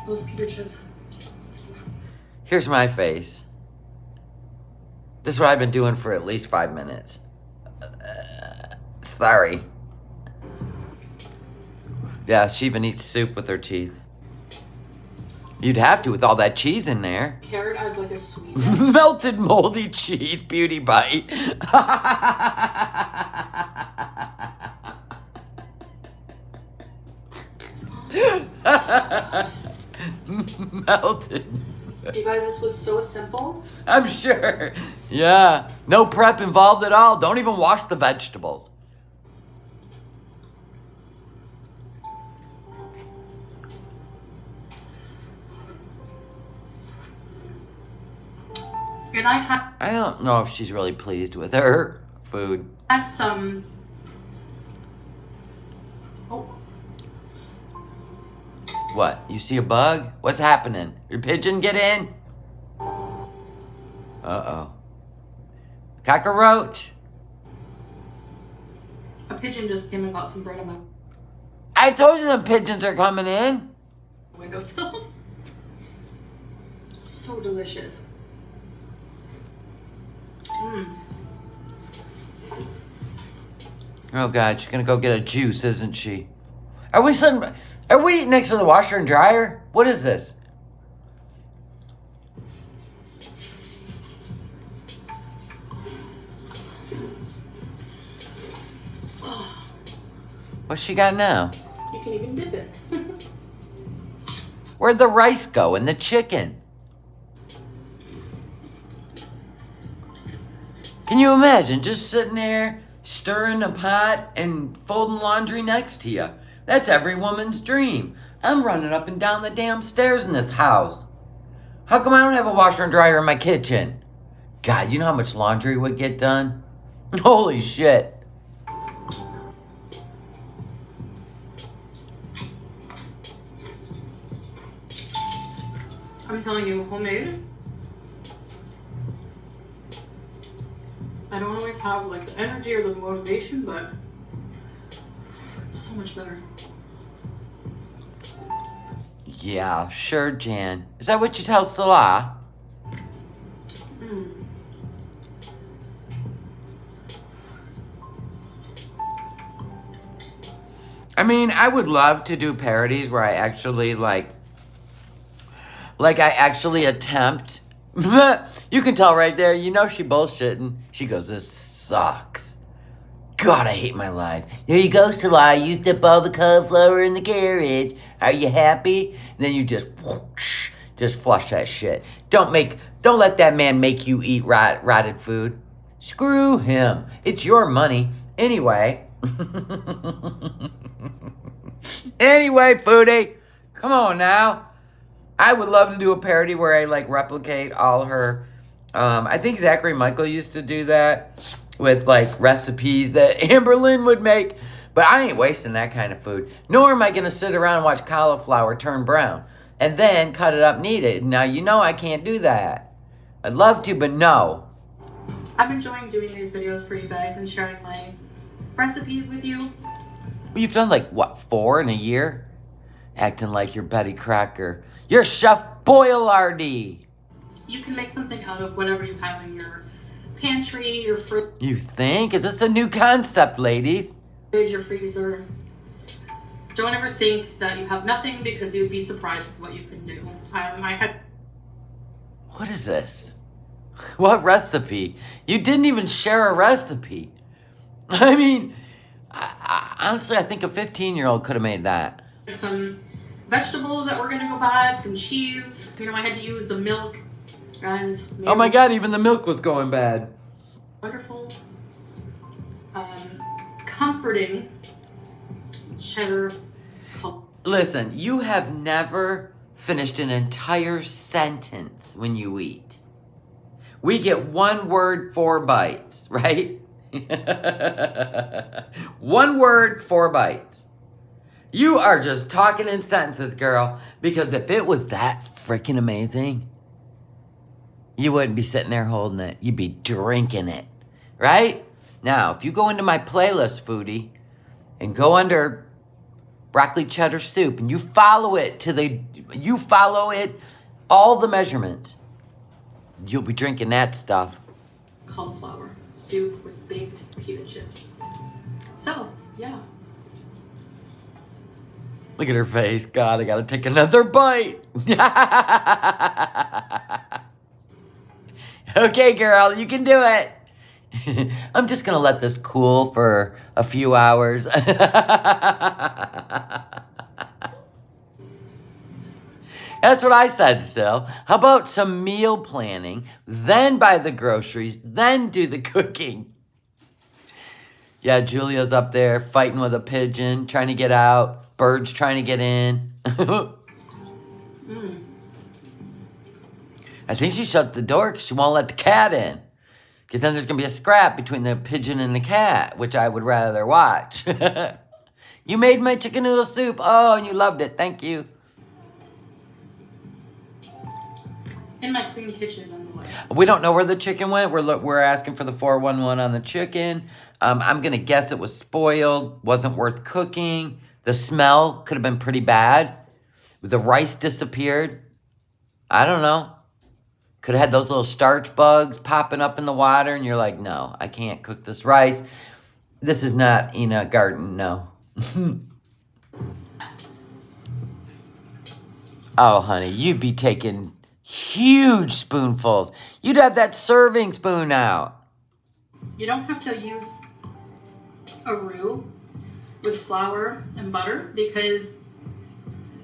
Those pita chips. Here's my face. This is what I've been doing for at least 5 minutes. Sorry. Yeah, she even eats soup with her teeth. You'd have to with all that cheese in there. Carrot adds like a sweetness. Melted moldy cheese beauty bite. Melted. You guys, this was so simple. I'm sure. Yeah. No prep involved at all. Don't even wash the vegetables. And I don't know if she's really pleased with her food. had some. Oh. What? You see a bug? What's happening? Your pigeon get in? Uh-oh. Cockroach? A pigeon just came and got some bread on my I told you the pigeons are coming in. windowsill. So delicious. Oh God, she's gonna go get a juice, isn't she? Are we eating next to the washer and dryer? What is this? What's she got now? You can even dip it. Where'd the rice go and the chicken? Can you imagine just sitting there, stirring a pot and folding laundry next to you? That's every woman's dream. I'm running up and down the damn stairs in this house. How come I don't have a washer and dryer in my kitchen? God, you know how much laundry would get done? Holy shit. I'm telling you, homemade. I don't always have like the energy or the motivation, but it's so much better. Yeah, sure, Jan. Is that what you tell Salah? I mean, I would love to do parodies where I actually like I actually attempt. You can tell right there, you know she bullshitting. She goes, this sucks. God, I hate my life. There you go, Salah. I used up all the cauliflower in the carriage. Are you happy? And then you just whoosh, just flush that shit. Don't let that man make you eat rotted food. Screw him. It's your money. Anyway. Anyway, foodie. Come on now. I would love to do a parody where I like replicate all her. I think Zachary Michael used to do that with like recipes that Amberlynn would make. But I ain't wasting that kind of food. Nor am I going to sit around and watch cauliflower turn brown and then cut it up and eat it. Now, you know I can't do that. I'd love to, but no. I'm enjoying doing these videos for you guys and sharing my recipes with you. Well, you've done like, what, 4 in a year? Acting like you're Betty Crocker. You're Chef Boyardee. You can make something out of whatever you have in your pantry, your fridge. You think? Is this a new concept, ladies? Your freezer. Don't ever think that you have nothing because you'd be surprised with what you can do. I had. What is this? What recipe? You didn't even share a recipe. I mean, honestly, I think a 15-year-old could have made that. Some vegetables that were gonna go bad, some cheese. You know, I had to use the milk and Oh my God, even the milk was going bad. Wonderful, comforting cheddar. Listen, you have never finished an entire sentence when you eat. We get 1 word, 4 bites, right? 1 word, 4 bites. You are just talking in sentences, girl, because if it was that freaking amazing, you wouldn't be sitting there holding it. You'd be drinking it, right? Now, if you go into my playlist, foodie, and go under broccoli cheddar soup, and you follow it all the measurements, you'll be drinking that stuff. Cauliflower soup with baked pita chips. So, yeah. Look at her face. God, I gotta take another bite. Okay, girl, you can do it. I'm just gonna let this cool for a few hours. That's what I said, Sil. How about some meal planning, then buy the groceries, then do the cooking? Yeah, Julia's up there fighting with a pigeon, trying to get out. Birds trying to get in. I think she shut the door because she won't let the cat in. Because then there's going to be a scrap between the pigeon and the cat, which I would rather watch. You made my chicken noodle soup. Oh, and you loved it. Thank you. In my clean kitchen, nonetheless. We don't know where the chicken went. We're asking for the 411 on the chicken. I'm going to guess it was spoiled. Wasn't worth cooking. The smell could have been pretty bad. The rice disappeared. I don't know. Could have had those little starch bugs popping up in the water, and you're like, no, I can't cook this rice. This is not in a garden, no. Oh, honey, you'd be taking huge spoonfuls. You'd have that serving spoon out. You don't have to use a roux with flour and butter because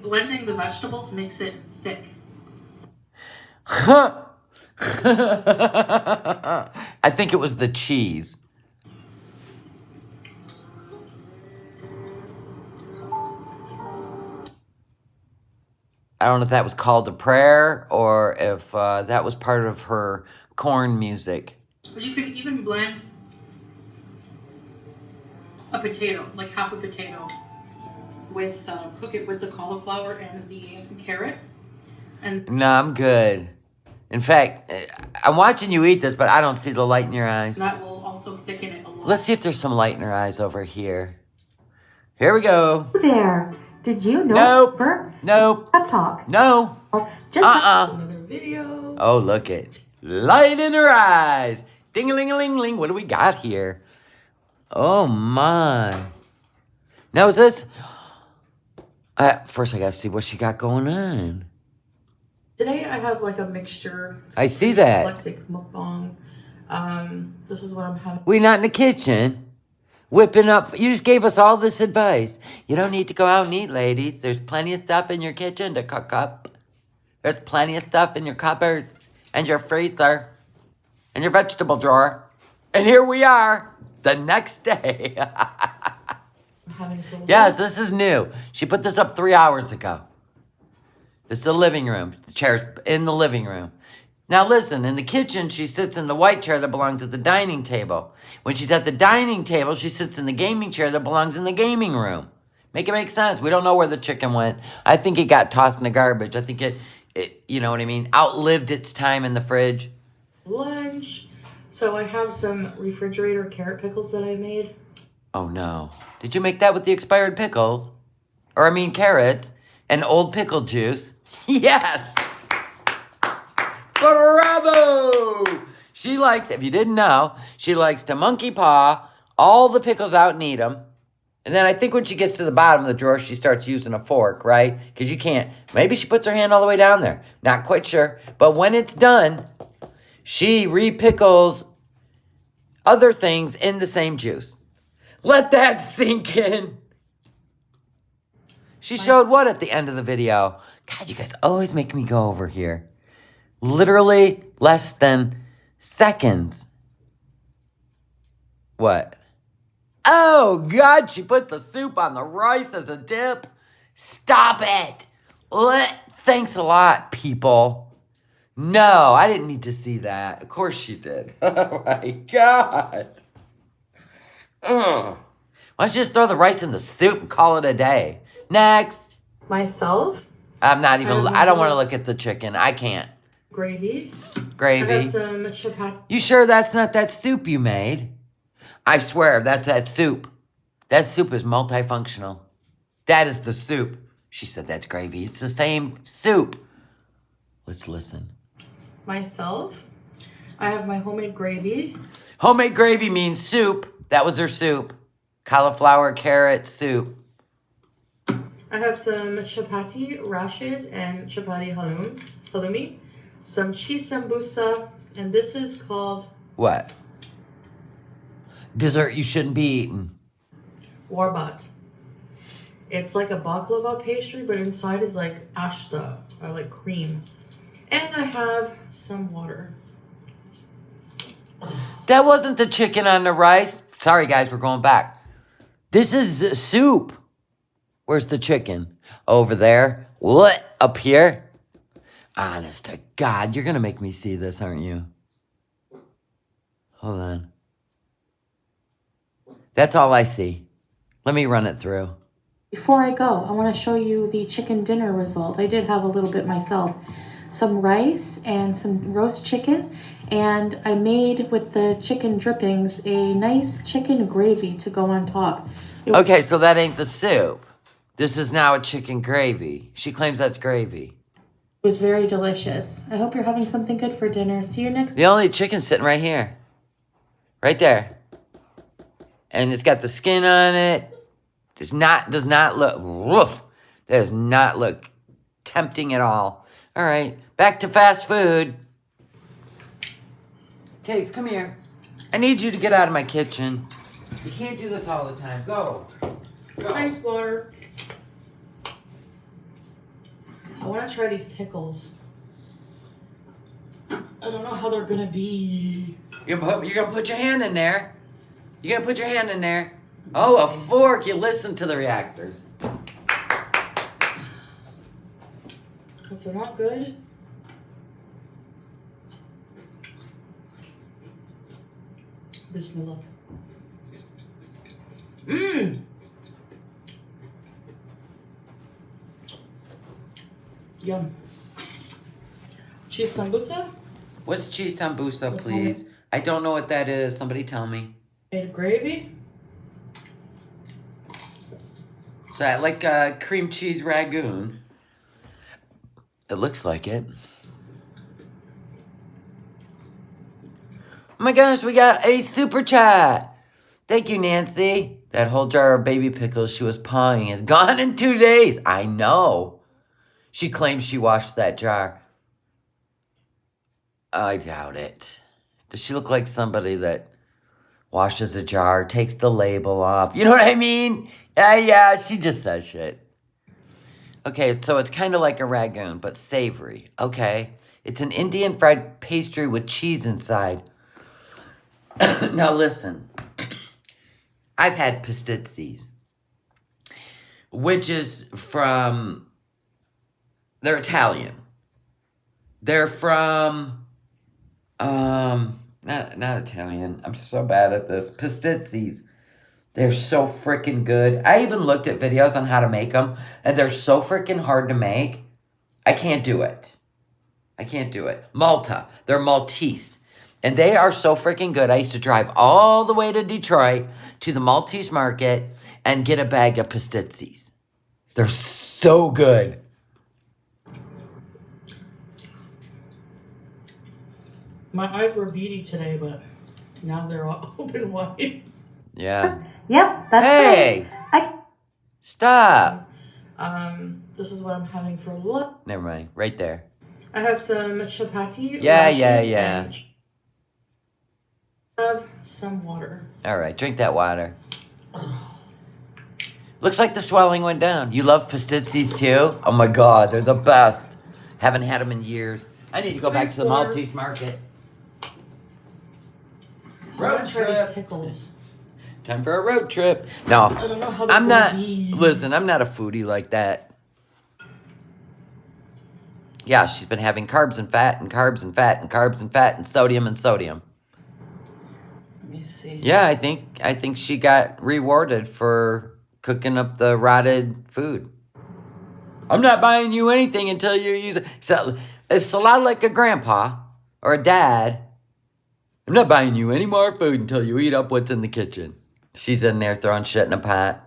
blending the vegetables makes it thick. I think it was the cheese. I don't know if that was called a prayer or if that was part of her corn music. But you could even blend a potato, like half a potato, with cook it with the cauliflower and the carrot. And no, I'm good. In fact, I'm watching you eat this, but I don't see the light in your eyes. that will also thicken it a lot. Let's see if there's some light in her eyes over here. Here we go. There. Did you know? Nope. For Nope. pep talk. No. Just Another video. Oh, look it. Light in her eyes. Ding-a-ling-a-ling-ling. What do we got here? Oh, my. Now, is this... first, I got to see what she got going on. Today I have like a mixture. I see that. Eclectic mukbang. This is what I'm having. We not in the kitchen. Whipping up. You just gave us all this advice. You don't need to go out and eat, ladies. There's plenty of stuff in your kitchen to cook up. There's plenty of stuff in your cupboards and your freezer and your vegetable drawer. And here we are the next day. Yes, this is new. She put this up 3 hours ago. This is the living room. The chair's in the living room. Now listen, in the kitchen, she sits in the white chair that belongs at the dining table. When she's at the dining table, she sits in the gaming chair that belongs in the gaming room. Make it make sense. We don't know where the chicken went. I think it got tossed in the garbage. I think it you know what I mean, outlived its time in the fridge. Lunch. So I have some refrigerator carrot pickles that I made. Oh no. Did you make that with the expired pickles? Or I mean carrots and old pickle juice? Yes! Bravo! She likes, if you didn't know, she likes to monkey paw all the pickles out and eat them. And then I think when she gets to the bottom of the drawer, she starts using a fork, right? Because you can't. Maybe she puts her hand all the way down there. Not quite sure. But when it's done, she re-pickles other things in the same juice. Let that sink in. She showed what at the end of the video? God, you guys always make me go over here. Literally less than seconds. What? Oh, God, she put the soup on the rice as a dip. Stop it. Thanks a lot, people. No, I didn't need to see that. Of course she did. Oh, my God. Ugh. Why don't you just throw the rice in the soup and call it a day? Next. Myself. I'm not even, I don't want to look at the chicken. I can't. Gravy. Gravy. I have some chapati. You sure that's not that soup you made? I swear, that's that soup. That soup is multifunctional. That is the soup. She said that's gravy. It's the same soup. Let's listen. Myself. I have my homemade gravy. Homemade gravy means soup. That was her soup. Cauliflower, carrot, soup. I have some chapati rashid and chapati halloumi. Some cheese sambusa. And this is called... What? Dessert you shouldn't be eating. Warbat. It's like a baklava pastry, but inside is like ashta, or like cream. And I have some water. That wasn't the chicken on the rice. Sorry, guys, we're going back. This is soup. Where's the chicken? Over there. What? Up here? Honest to God, you're going to make me see this, aren't you? Hold on. That's all I see. Let me run it through. Before I go, I want to show you the chicken dinner result. I did have a little bit myself. Some rice and some roast chicken. And I made with the chicken drippings a nice chicken gravy to go on top. Okay, so that ain't the soup. This is now a chicken gravy. She claims that's gravy. It was very delicious. I hope you're having something good for dinner. See you next. The only chicken's sitting right here. Right there. And it's got the skin on it. Does not look, woof, does not look tempting at all. All right, back to fast food. Tiggs, come here. I need you to get out of my kitchen. You can't do this all the time. Go. Ice water. I want to try these pickles. I don't know how they're gonna be. You're gonna put your hand in there. You're gonna put your hand in there. Oh, a fork. You listen to the reactors. If they're not good, Bismillah. Mmm. Yum. Cheese sambusa. What's cheese sambusa, please? I don't know what that is. Somebody tell me. Made of gravy. So I like a cream cheese ragoon. It looks like it. Oh my gosh, we got a super chat. Thank you, Nancy. That whole jar of baby pickles she was pawing is gone in 2 days. I know. She claims she washed that jar. I doubt it. Does she look like somebody that washes a jar, takes the label off? You know what I mean? Yeah, she just says shit. Okay, so it's kind of like a ragoon, but savory. Okay. It's an Indian fried pastry with cheese inside. Now listen. I've had pastizzis, which is from... They're Italian. They're from... Not Italian. I'm so bad at this. Pastizzis. They're so freaking good. I even looked at videos on how to make them, and they're so freaking hard to make. I can't do it. I can't do it. Malta. They're Maltese. And they are so freaking good. I used to drive all the way to Detroit to the Maltese market and get a bag of pastizzis. They're so good. My eyes were beady today, but now they're all open wide. Yeah. Yep, that's Hey! great. Stop. This is what I'm having for lunch. Never mind. Right there. I have some chapati. Yeah. And I have some water. All right. Drink that water. Looks like the swelling went down. You love pastizzis too? Oh my God, they're the best. Haven't had them in years. I need to go back to the Maltese market. Road trip. Pickles. Time for a road trip. No, I don't know how I'm not. be. Listen, I'm not a foodie like that. Yeah, she's been having carbs and fat and carbs and fat and carbs and fat and sodium and sodium. Let me see. Yeah, I think she got rewarded for cooking up the rotted food. I'm not buying you anything until you use it. So it's a lot like a grandpa or a dad. I'm not buying you any more food until you eat up what's in the kitchen. She's in there throwing shit in a pot.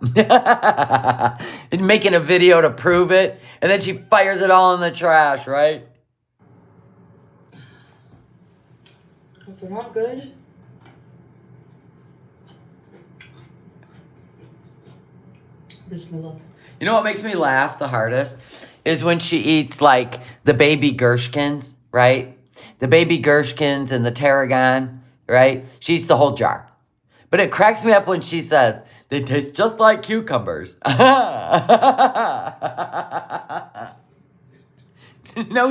And making a video to prove it. And then she fires it all in the trash, right? If they're not good. Bismillah. You know what makes me laugh the hardest? Is when she eats, like, the baby Gershkins, right? The baby Gershkins and the tarragon, right? She eats the whole jar. But it cracks me up when she says, they taste just like cucumbers. No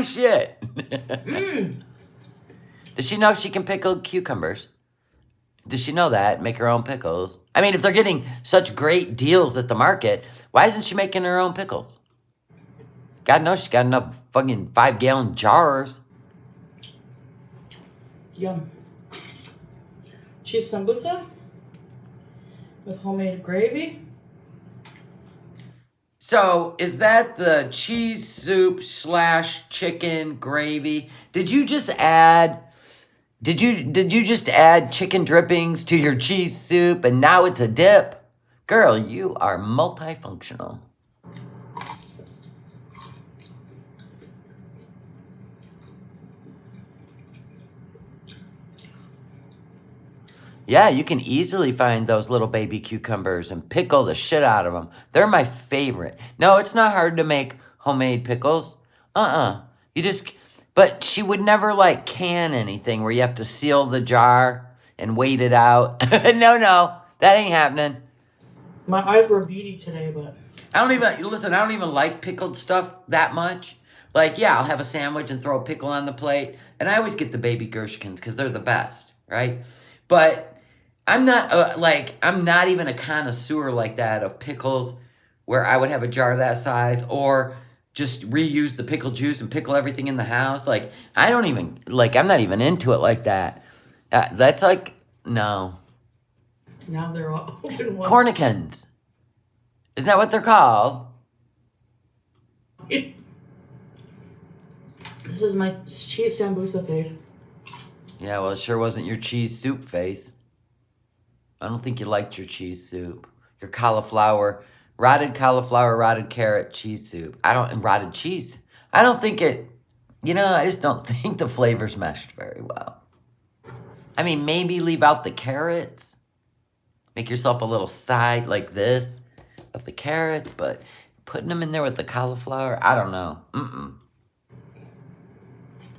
shit. Does she know she can pickle cucumbers? Does she know that? Make her own pickles? I mean, if they're getting such great deals at the market, why isn't she making her own pickles? God knows she's got enough fucking 5-gallon jars. Yum. Cheese sambusa with homemade gravy. So, is that the cheese soup / chicken gravy? Did you just add chicken drippings to your cheese soup and now it's a dip? Girl, you are multifunctional. Yeah, you can easily find those little baby cucumbers and pickle the shit out of them. They're my favorite. No, it's not hard to make homemade pickles. But she would never, like, can anything where you have to seal the jar and wait it out. No, that ain't happening. My eyes were beady today, but... I don't even like pickled stuff that much. Like, yeah, I'll have a sandwich and throw a pickle on the plate. And I always get the baby Gershkins because they're the best, right? But I'm not, I'm not even a connoisseur like that of pickles where I would have a jar that size or just reuse the pickle juice and pickle everything in the house. Like, I'm not even into it like that. That's like, no. Now they're all in one. Cornichons. Isn't that what they're called? This is my cheese sambusa face. Yeah, well, it sure wasn't your cheese soup face. I don't think you liked your cheese soup. Your rotted cauliflower, rotted carrot cheese soup. And rotted cheese. I don't think it, I just don't think the flavors meshed very well. I mean, maybe leave out the carrots. Make yourself a little side like this of the carrots, but putting them in there with the cauliflower, I don't know.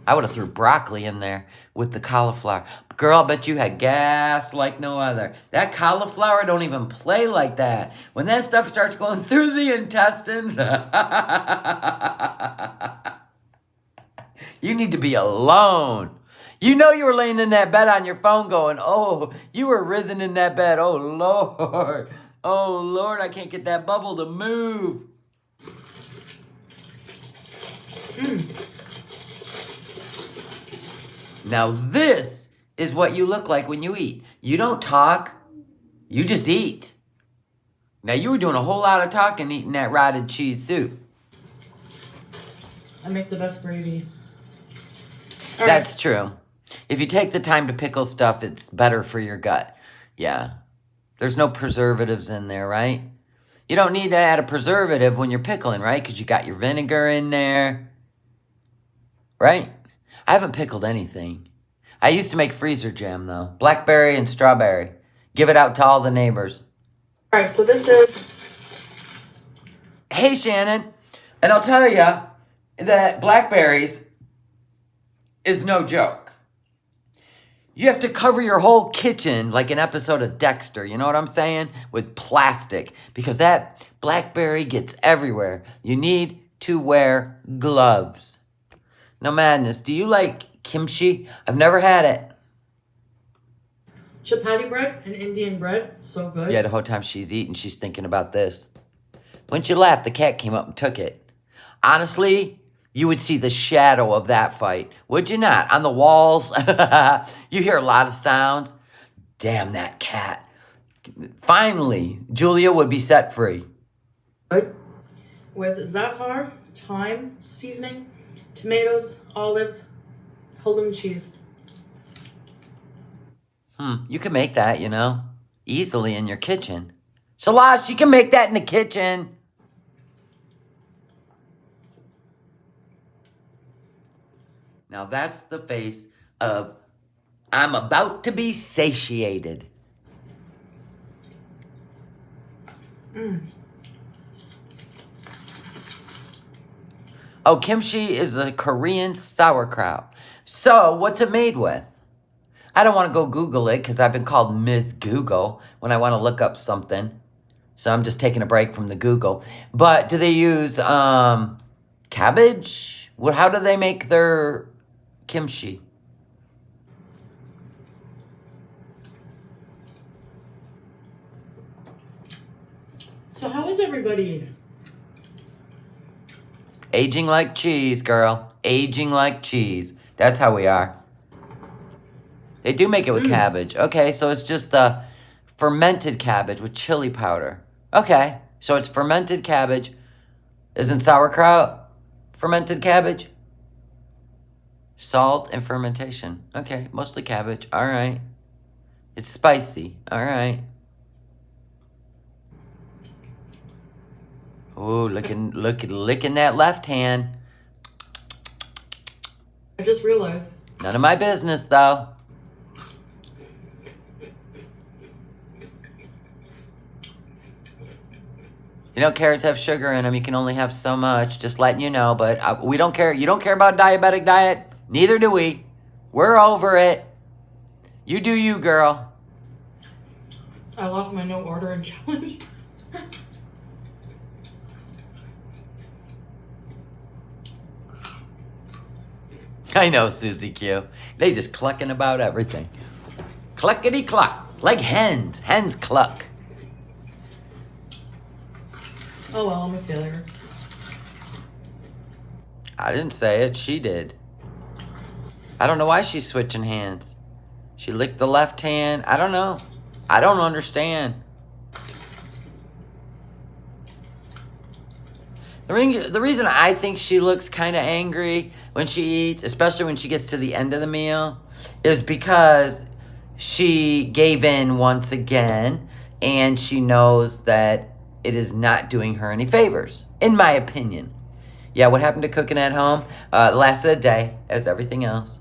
I would have threw broccoli in there with the cauliflower. Girl, I bet you had gas like no other. That cauliflower don't even play like that. When that stuff starts going through the intestines, you need to be alone. You know you were laying in that bed on your phone going, oh, you were writhing in that bed. Oh, Lord. Oh, Lord, I can't get that bubble to move. Now this is what you look like when you eat. You don't talk, you just eat. Now you were doing a whole lot of talking eating that rotted cheese soup. I make the best gravy. That's true. If you take the time to pickle stuff, it's better for your gut. Yeah. There's no preservatives in there, right? You don't need to add a preservative when you're pickling, right? Because you got your vinegar in there. Right? I haven't pickled anything. I used to make freezer jam, though. Blackberry and strawberry. Give it out to all the neighbors. All right, so this is... Hey, Shannon. And I'll tell you that blackberries is no joke. You have to cover your whole kitchen like an episode of Dexter, you know what I'm saying? With plastic, because that blackberry gets everywhere. You need to wear gloves. No madness. Do you like kimchi? I've never had it. Chapati bread and Indian bread, so good. Yeah, the whole time she's eating, she's thinking about this. When she laughed, the cat came up and took it. Honestly, you would see the shadow of that fight, would you not? On the walls, you hear a lot of sounds. Damn that cat. Finally, Julia would be set free. Good. With za'atar, thyme, seasoning, tomatoes, olives, Holland cheese. You can make that, you know, easily in your kitchen. Salash, you can make that in the kitchen. Now that's the face of, I'm about to be satiated. Oh, kimchi is a Korean sauerkraut. So, what's it made with? I don't want to go Google it because I've been called Ms. Google when I want to look up something. So I'm just taking a break from the Google. But do they use cabbage? How do they make their kimchi? So how is everybody? Aging like cheese, girl. Aging like cheese. That's how we are. They do make it with cabbage. Okay, so it's just the fermented cabbage with chili powder. Okay, so it's fermented cabbage. Isn't sauerkraut fermented cabbage? Salt and fermentation. Okay, mostly cabbage. All right. It's spicy. All right. Ooh, licking that left hand. I just realized. None of my business, though. You know, carrots have sugar in them. You can only have so much. Just letting you know. But we don't care. You don't care about diabetic diet? Neither do we. We're over it. You do you, girl. I lost my no ordering challenge. I know, Susie Q. They just clucking about everything. Cluckety cluck. Like hens. Hens cluck. Oh well, I'm a failure. I didn't say it. She did. I don't know why she's switching hands. She licked the left hand. I don't know. I don't understand. The reason I think she looks kind of angry when she eats, especially when she gets to the end of the meal, is because she gave in once again, and she knows that it is not doing her any favors, in my opinion. Yeah, what happened to cooking at home? Lasted a day, as everything else.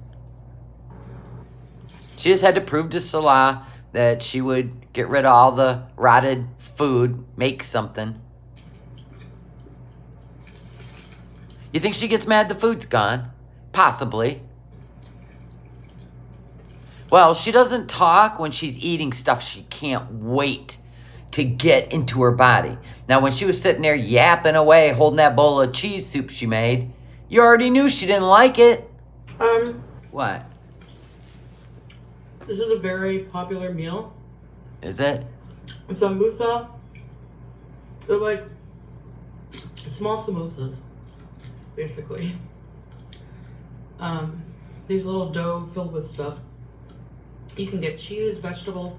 She just had to prove to Salah that she would get rid of all the rotted food, make something. You think she gets mad the food's gone? Possibly. Well, she doesn't talk when she's eating stuff she can't wait to get into her body. Now, when she was sitting there yapping away, holding that bowl of cheese soup she made, you already knew she didn't like it. What? This is a very popular meal. Is it? Sambusa. They're like small samosas, basically. These little dough filled with stuff. You can get cheese, vegetable.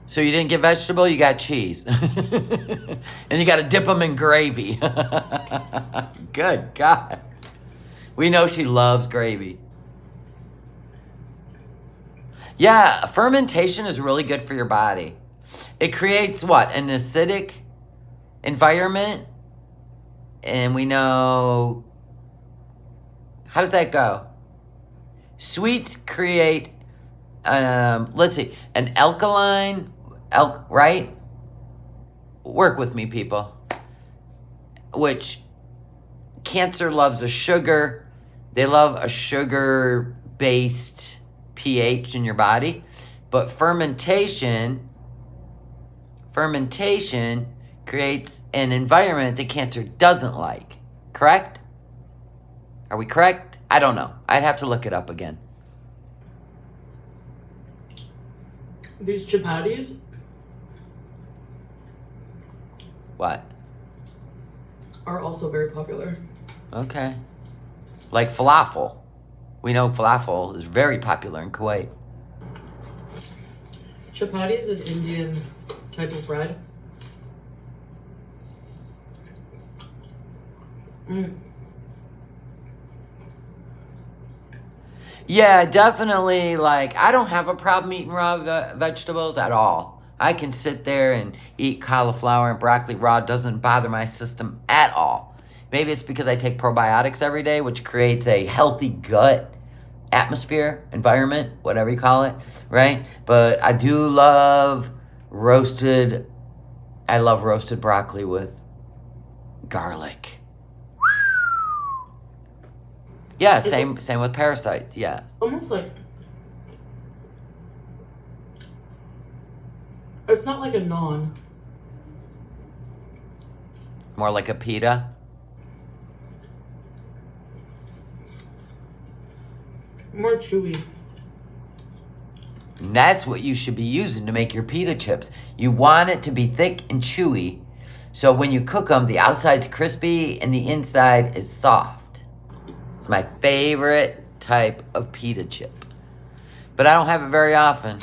So you didn't get vegetable, you got cheese. And you got to dip them in gravy. Good God. We know she loves gravy. Yeah, fermentation is really good for your body. It creates what? An acidic environment. And we know... How does that go? Sweets create, let's see, an alkaline, right? Work with me, people. Which cancer loves a sugar They love a sugar-based pH in your body. But fermentation creates an environment that cancer doesn't like. Correct? Are we correct? I don't know. I'd have to look it up again. These chapatis. What? Are also very popular. Okay. Like falafel. We know falafel is very popular in Kuwait. Chapati is an Indian type of bread. Yeah, definitely. Like, I don't have a problem eating raw vegetables at all. I can sit there and eat cauliflower and broccoli raw. It doesn't bother my system at all. Maybe it's because I take probiotics every day, which creates a healthy gut atmosphere, environment, whatever you call it, right? But I do love roasted broccoli with garlic. Yeah, same with parasites, yes. Almost like, it's not like a naan. More like a pita. More chewy. And that's what you should be using to make your pita chips. You want it to be thick and chewy, so when you cook them, the outside's crispy and the inside is soft. It's my favorite type of pita chip. But I don't have it very often.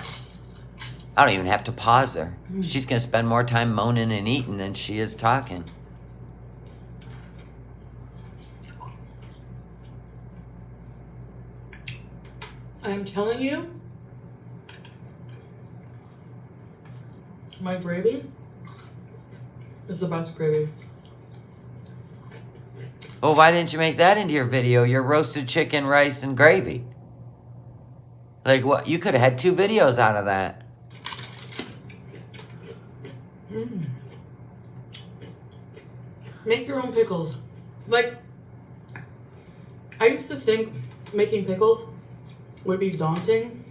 I don't even have to pause her. She's going to spend more time moaning and eating than she is talking. I'm telling you, my gravy is the best gravy. Well, why didn't you make that into your video? Your roasted chicken, rice, and gravy. Like, what? You could have had 2 videos out of that. Make your own pickles. Like, I used to think making pickles would be daunting.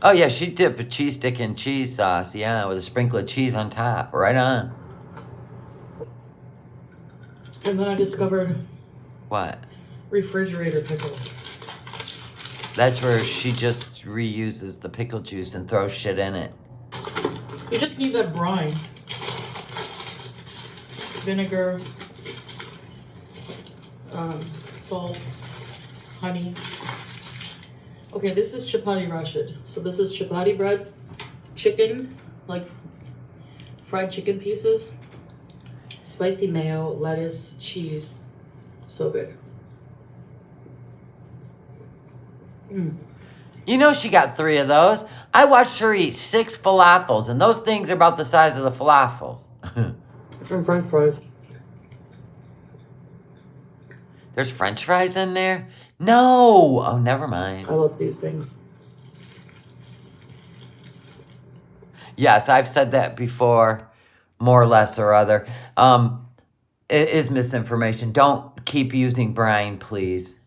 Oh, yeah, she'd dip a cheese stick in cheese sauce, yeah, with a sprinkle of cheese on top. Right on. And then I discovered What? refrigerator pickles. That's where she just reuses the pickle juice and throws shit in it. You just need that brine. Vinegar, salt, honey. Okay, this is chapati rashid. So this is chapati bread, chicken, like fried chicken pieces, spicy mayo, lettuce, cheese. So good. You know she got 3 of those. I watched her eat 6 falafels, and those things are about the size of the falafels. And french fries. There's french fries in there? No! Oh, never mind. I love these things. Yes, I've said that before, more or less or other. It is misinformation. Don't keep using brine, please.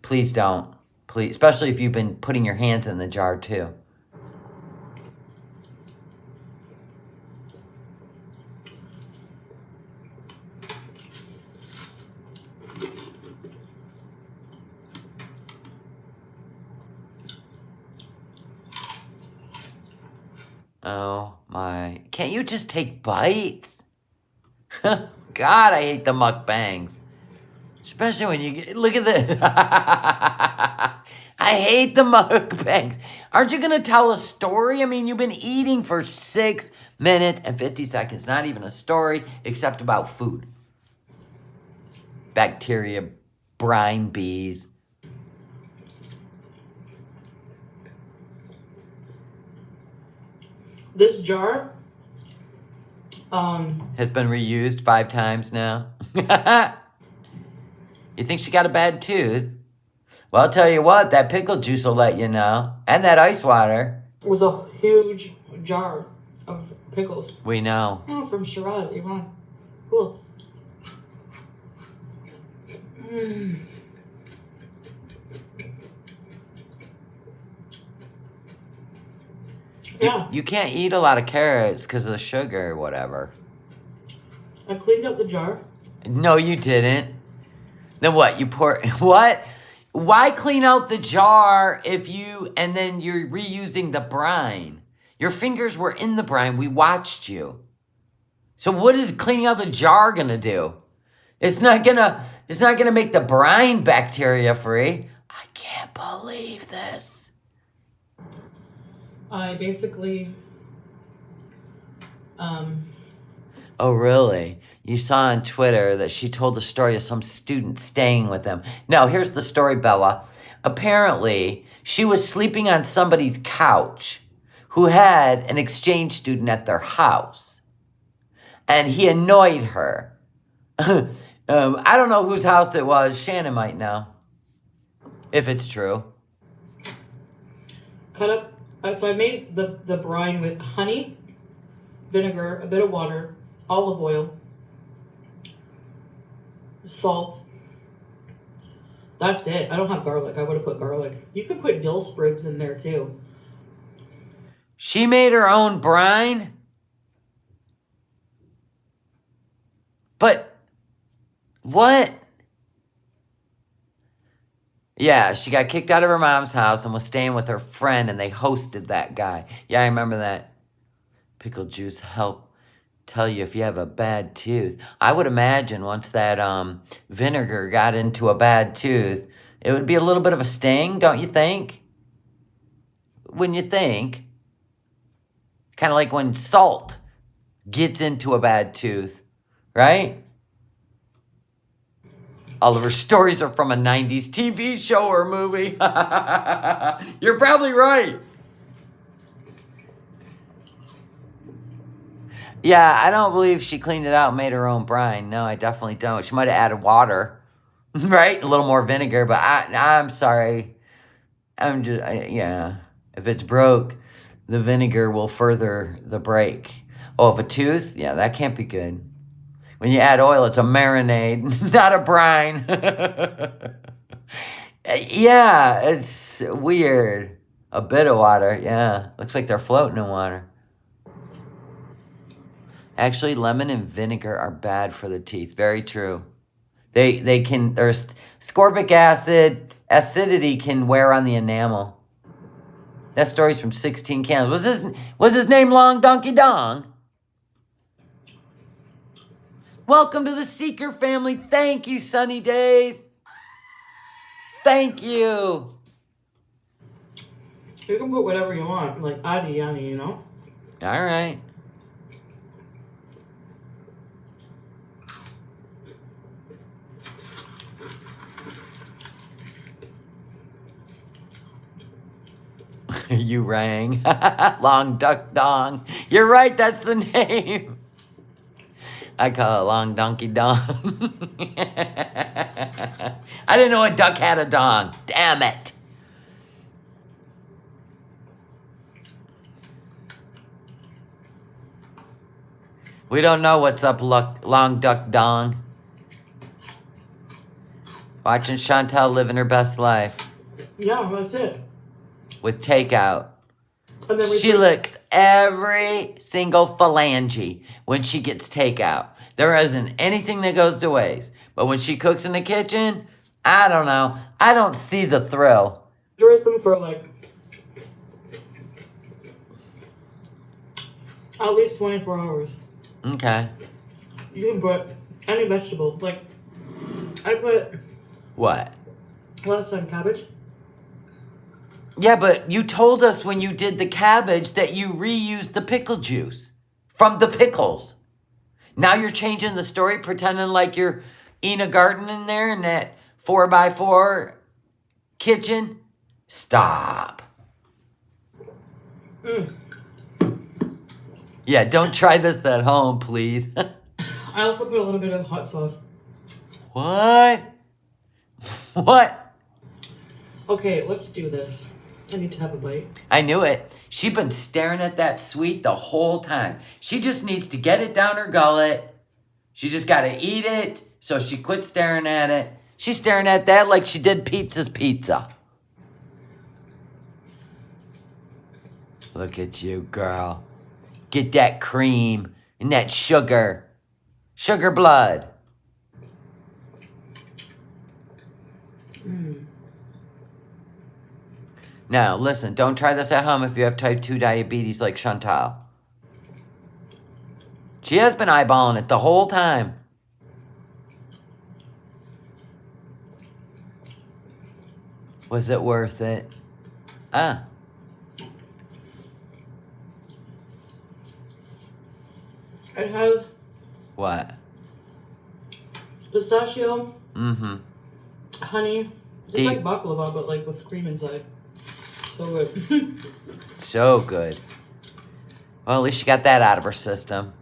Please don't. Please, especially if you've been putting your hands in the jar too. Oh my. Can't you just take bites? God, I hate the mukbangs. Especially when you get, look at this. I hate the mukbangs. Aren't you going to tell a story? I mean, you've been eating for 6 minutes and 50 seconds. Not even a story, except about food. Bacteria, brine bees. This jar Has been reused 5 times now. You think she got a bad tooth? Well, I'll tell you what, that pickle juice will let you know. And that ice water. was a huge jar of pickles. We know. Oh, from Shiraz, Iran. Cool. Yeah, You can't eat a lot of carrots because of the sugar or whatever. I cleaned up the jar. No, you didn't. Then what? You pour what? Why clean out the jar and then you're reusing the brine? Your fingers were in the brine. We watched you. So what is cleaning out the jar gonna do? It's not gonna make the brine bacteria free. I can't believe this. I basically, Oh, really? You saw on Twitter that she told the story of some student staying with them. No, here's the story, Bella. Apparently, she was sleeping on somebody's couch who had an exchange student at their house. And he annoyed her. I don't know whose house it was. Shannon might know. If it's true. cut up. So I made the brine with honey, vinegar, a bit of water, olive oil, salt. That's it. I don't have garlic. I would have put garlic. You could put dill sprigs in there too. She made her own brine? But what? Yeah, she got kicked out of her mom's house and was staying with her friend, and they hosted that guy. Yeah, I remember that. Pickle juice help tell you if you have a bad tooth. I would imagine once that vinegar got into a bad tooth, it would be a little bit of a sting, don't you think? When you think. Kind of like when salt gets into a bad tooth, right? All of her stories are from a 90s TV show or movie. You're probably right. Yeah, I don't believe she cleaned it out and made her own brine. No, I definitely don't. She might have added water, right? A little more vinegar, but I'm sorry. Yeah. If it's broke, the vinegar will further the break. Oh, if a tooth? Yeah, that can't be good. When you add oil, it's a marinade, not a brine. Yeah, it's weird. A bit of water, yeah. Looks like they're floating in water. Actually, lemon and vinegar are bad for the teeth. Very true. There's ascorbic acid, acidity can wear on the enamel. That story's from 16 Candles. Was his name Long Donkey Dong? Welcome to the Seeker family. Thank you, Sunny Days. Thank you. You can put whatever you want, like adi yani, you know? All right. You rang. Long Duck Dong. You're right, that's the name. I call it Long Donkey Dong. I didn't know a duck had a dong. Damn it. We don't know what's up, Long Duck Dong. Watching Chantel living her best life. Yeah, that's it. With takeout. And then She licks every single phalange when she gets takeout. There isn't anything that goes to waste. But when she cooks in the kitchen, I don't know. I don't see the thrill. refrigerate them for like at least 24 hours. Okay. You can put any vegetable. Like, I put What? last time cabbage. Yeah, but you told us when you did the cabbage that you reused the pickle juice from the pickles. Now you're changing the story, pretending like you're in a garden in there in that 4x4 kitchen. Stop. Yeah, don't try this at home, please. I also put a little bit of hot sauce. What? What? Okay, let's do this. I need to have a bite. I knew it. She's been staring at that sweet the whole time. She just needs to get it down her gullet. She just got to eat it, so she quit staring at it. She's staring at that like she did Pizza's Pizza. Look at you, girl. Get that cream and that sugar. Sugar blood. Now, listen, don't try this at home if you have type 2 diabetes like Chantal. She has been eyeballing it the whole time. Was it worth it? It has What? pistachio, honey. It's Deep. like baklava, but like with cream inside. So good. So good. Well, at least she got that out of her system.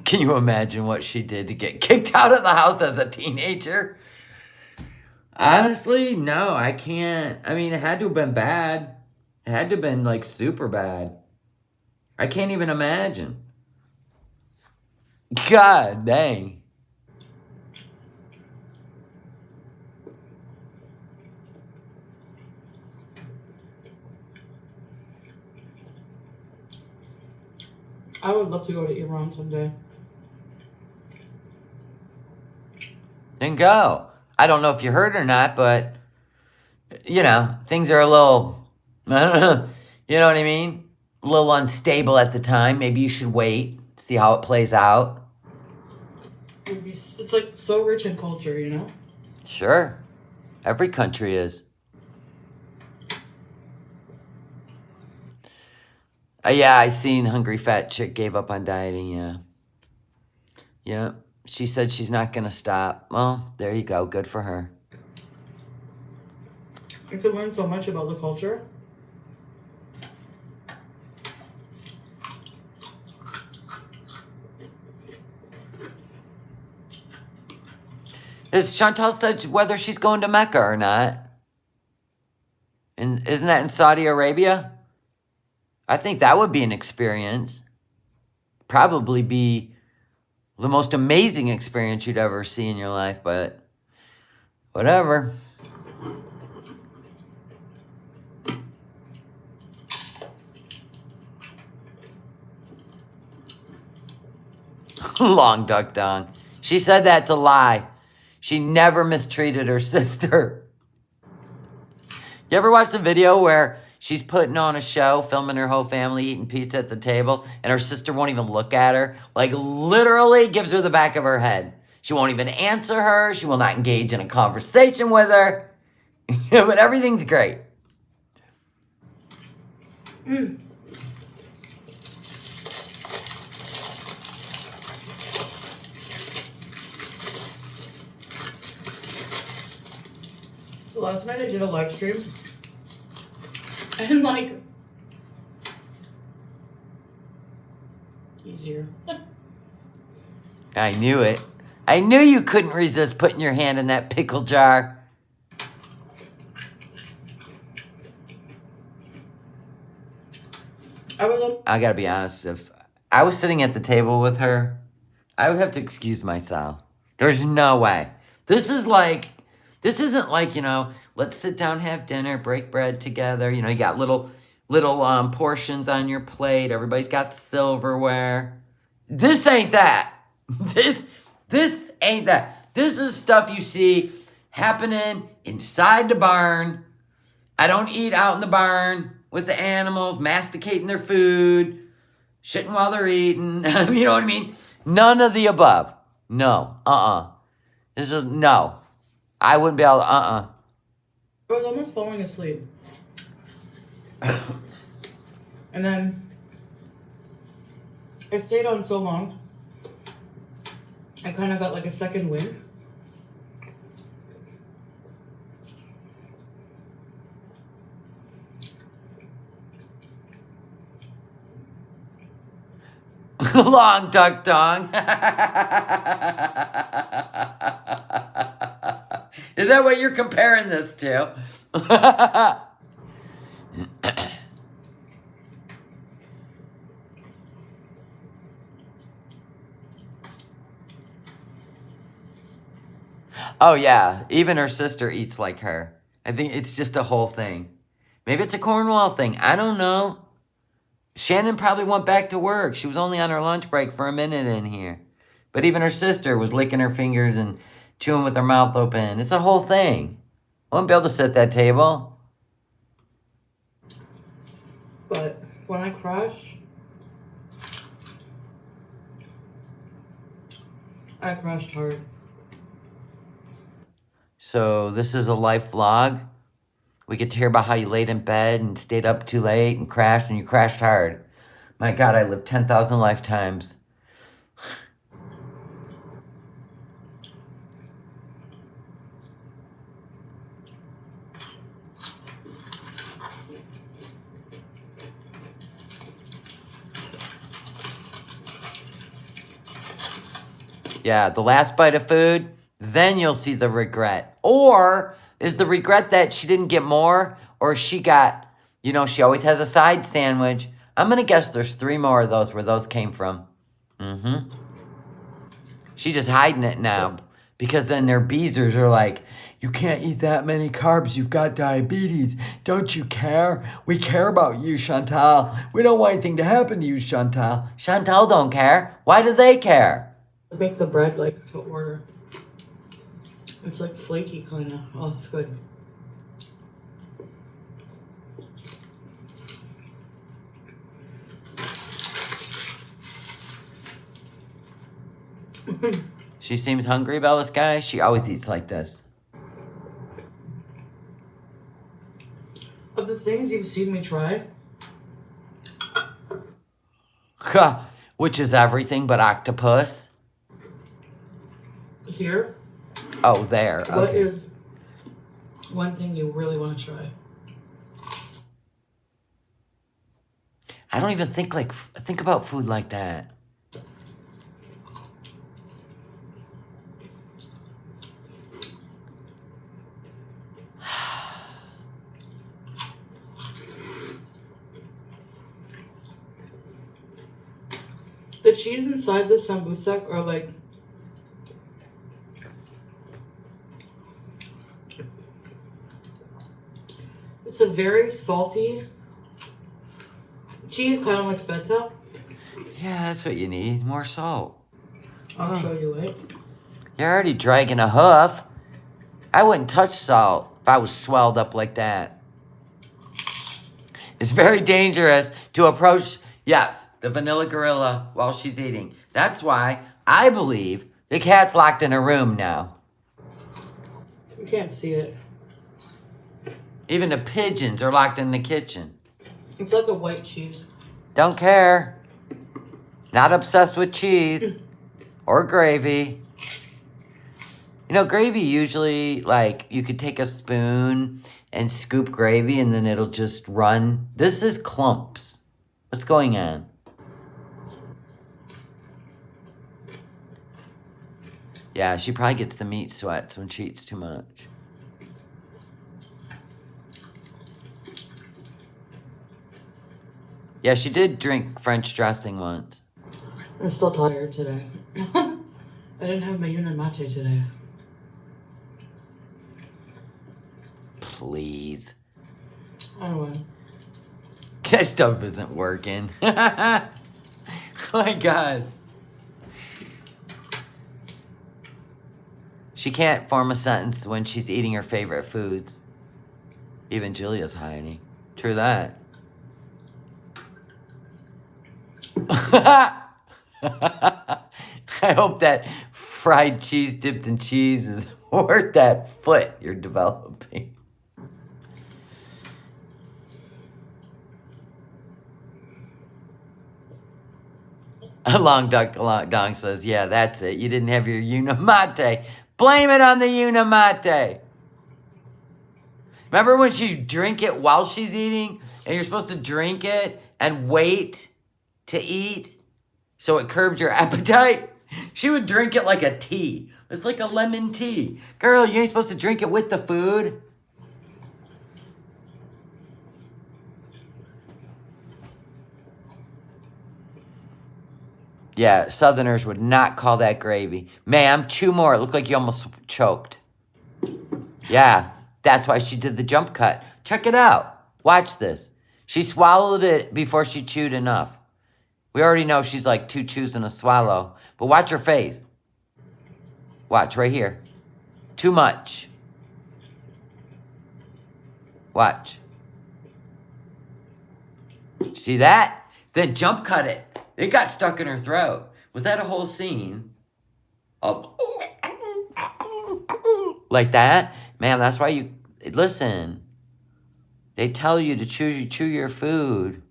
Can you imagine what she did to get kicked out of the house as a teenager? Honestly, no, I can't. I mean, it had to have been bad. It had to have been, like, super bad. I can't even imagine. God dang. I would love to go to Iran someday. Then go. I don't know if you heard or not, but, you know, things are a little, you know what I mean? A little unstable at the time. Maybe you should wait, see how it plays out. It's like so rich in culture, you know? Sure. Every country is. Yeah, I seen Hungry Fat Chick gave up on dieting, yeah. Yeah. She said she's not going to stop. Well, there you go. Good for her. You can learn so much about the culture. As Chantal said whether she's going to Mecca or not. And isn't that in Saudi Arabia? I think that would be an experience. Probably be the most amazing experience you'd ever see in your life, but whatever. Long duck dong. She said that's a lie. She never mistreated her sister. You ever watch the video where she's putting on a show, filming her whole family eating pizza at the table, and her sister won't even look at her? Like, literally gives her the back of her head. She won't even answer her. She will not engage in a conversation with her. But everything's great. So last night I did a live stream. And like... easier. I knew it. I knew you couldn't resist putting your hand in that pickle jar. I gotta be honest, if I was sitting at the table with her, I would have to excuse myself. There's no way. This isn't like, you know, let's sit down, have dinner, break bread together. You know, you got little portions on your plate. Everybody's got silverware. This ain't that. This ain't that. This is stuff you see happening inside the barn. I don't eat out in the barn with the animals, masticating their food, shitting while they're eating. You know what I mean? None of the above. No. This is, no. I wouldn't be able to, I was almost falling asleep. And then I stayed on so long, I kind of got like a second wind. Long duck dong. Is that what you're comparing this to? Oh, yeah. Even her sister eats like her. I think it's just a whole thing. Maybe it's a Cornwall thing. I don't know. Shannon probably went back to work. She was only on her lunch break for a minute in here. But even her sister was licking her fingers and chewing with her mouth open. It's a whole thing. I won't be able to sit at that table. But when I crashed hard. So this is a life vlog. We get to hear about how you laid in bed and stayed up too late and crashed, and you crashed hard. My God, I lived 10,000 lifetimes. Yeah, the last bite of food, then you'll see the regret. Or is the regret that she didn't get more, or she got, she always has a side sandwich. I'm going to guess there's 3 more of those where those came from. She's just hiding it now because then their beezers are like, you can't eat that many carbs. You've got diabetes. Don't you care? We care about you, Chantal. We don't want anything to happen to you, Chantal. Chantal don't care. Why do they care? Make the bread like to order. It's like flaky kind of. Oh, it's good. She seems hungry, Bella Sky. She always eats like this. Of the things you've seen me try, Which is everything but octopus. here, Oh, there. Okay. what is one thing you really want to try? I don't even think about food like that. The cheese inside the sambusak are like it's a very salty cheese, kind of like feta. Yeah, that's what you need. More salt. I'll show you it. You're already dragging a hoof. I wouldn't touch salt if I was swelled up like that. It's very dangerous to approach, yes, the vanilla gorilla while she's eating. That's why I believe the cat's locked in a room now. You can't see it. Even the pigeons are locked in the kitchen. It's like a white cheese. Don't care. Not obsessed with cheese or gravy. Gravy usually, you could take a spoon and scoop gravy and then it'll just run. This is clumps. What's going on? Yeah, she probably gets the meat sweats when she eats too much. Yeah, she did drink French dressing once. I'm still tired today. I didn't have my unimate today. Please. I don't know. That stuff isn't working. Oh my God. She can't form a sentence when she's eating her favorite foods. Even Julia's hiding. True that. I hope that fried cheese dipped in cheese is worth that foot you're developing. Long Dong says, yeah, that's it. You didn't have your unimate. Blame it on the unimate. Remember when she drink it while she's eating? And you're supposed to drink it and wait to eat so it curbs your appetite? She would drink it like a tea. It's like a lemon tea. Girl, you ain't supposed to drink it with the food. Yeah, Southerners would not call that gravy. Ma'am, chew more. It looked like you almost choked. Yeah, that's why she did the jump cut. Check it out. Watch this. She swallowed it before she chewed enough. We already know she's like 2 chews and a swallow. But watch her face. Watch, right here. Too much. Watch. See that? Then jump cut it. It got stuck in her throat. Was that a whole scene of like that? Man, that's why you listen. They tell you to chew your food.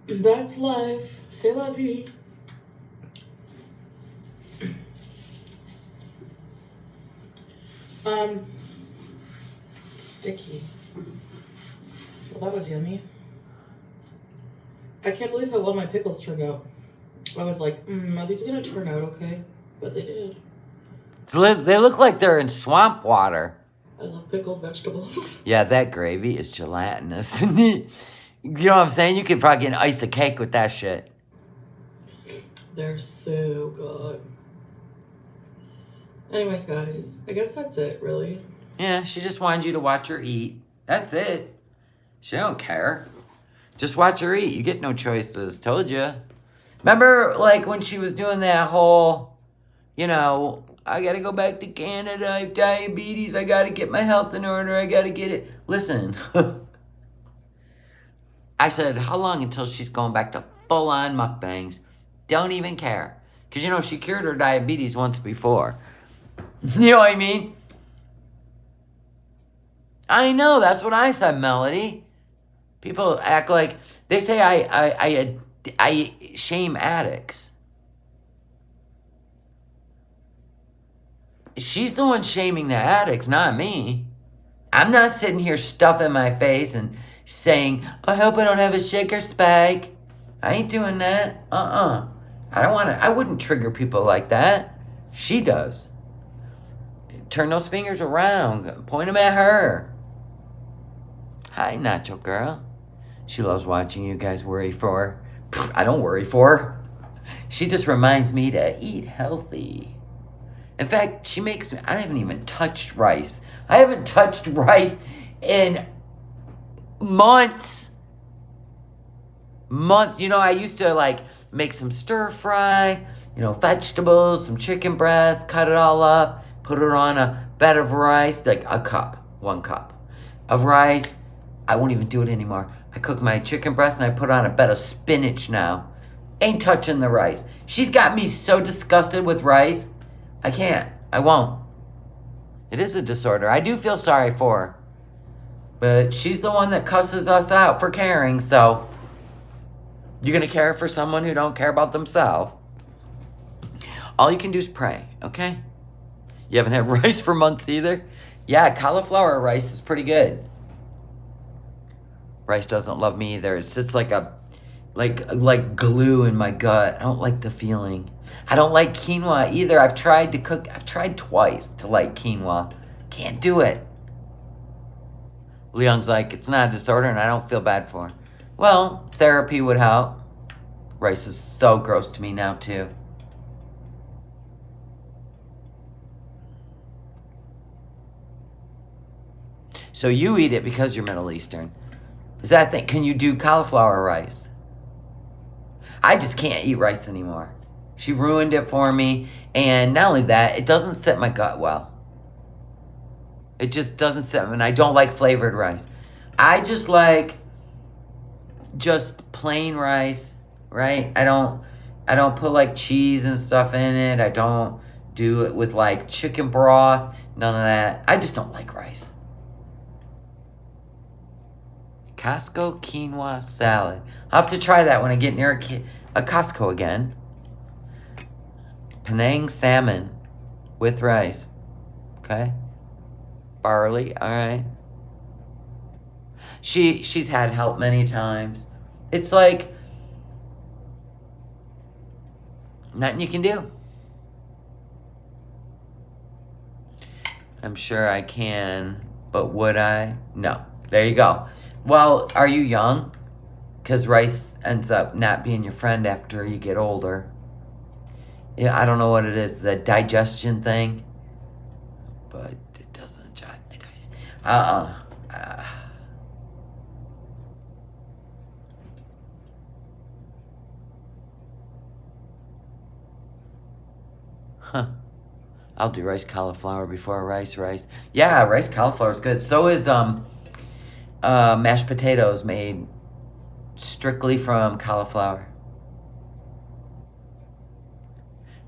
That's life. C'est la vie. Sticky. Well, that was yummy. I can't believe how well my pickles turned out. I was like, are these gonna turn out okay? But they did. They look like they're in swamp water. I love pickled vegetables. Yeah, that gravy is gelatinous. You know what I'm saying? You could probably get an ice of cake with that shit. They're so good. Anyways, guys, I guess that's it, really. Yeah, she just wanted you to watch her eat. That's it. She don't care. Just watch her eat. You get no choices. Told you. Remember, like, when she was doing that whole, you know, I gotta go back to Canada. I have diabetes. I gotta get my health in order. I gotta get it. Listen. I said, how long until she's going back to full-on mukbangs? Don't even care. Because, you know, she cured her diabetes once before. You know what I mean? I know, that's what I said, Melody. People act like, they say I shame addicts. She's the one shaming the addicts, not me. I'm not sitting here stuffing my face and saying, I hope I don't have a sugar spike. I ain't doing that. I wouldn't trigger people like that. She does. Turn those fingers around. Point them at her. Hi, Nacho Girl. She loves watching you guys worry for her. Pfft, I don't worry for her. She just reminds me to eat healthy. In fact, she makes me... I haven't even touched rice. I haven't touched rice in months. Months. You know, I used to, like, make some stir fry, you know, vegetables, some chicken breast, cut it all up, put it on a bed of rice, like a cup, 1 cup of rice. I won't even do it anymore. I cook my chicken breast and I put on a bed of spinach now. Ain't touching the rice. She's got me so disgusted with rice. I can't. I won't. It is a disorder. I do feel sorry for her. But she's the one that cusses us out for caring, so... You're going to care for someone who don't care about themselves. All you can do is pray, okay? You haven't had rice for months either? Yeah, cauliflower rice is pretty good. Rice doesn't love me either. It sits like a... Like glue in my gut. I don't like the feeling. I don't like quinoa either. I've tried twice to like quinoa. Can't do it. Leon's like, it's not a disorder and I don't feel bad for her. Well, therapy would help. Rice is so gross to me now too. So you eat it because you're Middle Eastern. Is that thing? Can you do cauliflower rice? I just can't eat rice anymore. She ruined it for me. And not only that, it doesn't sit my gut well. It just doesn't sit. And I don't like flavored rice. I just like just plain rice, right? I don't put like cheese and stuff in it. I don't do it with like chicken broth. None of that. I just don't like rice. Costco quinoa salad. I'll have to try that when I get near a Costco again. Penang salmon with rice. Okay. Barley. All right. She's had help many times. It's like nothing you can do. I'm sure I can But would I? No. There you go. Well, are you young? Because rice ends up not being your friend after you get older. Yeah, I don't know what it is, the digestion thing. But it doesn't. Huh. I'll do rice cauliflower before rice. Yeah, rice cauliflower is good. So is mashed potatoes made strictly from cauliflower.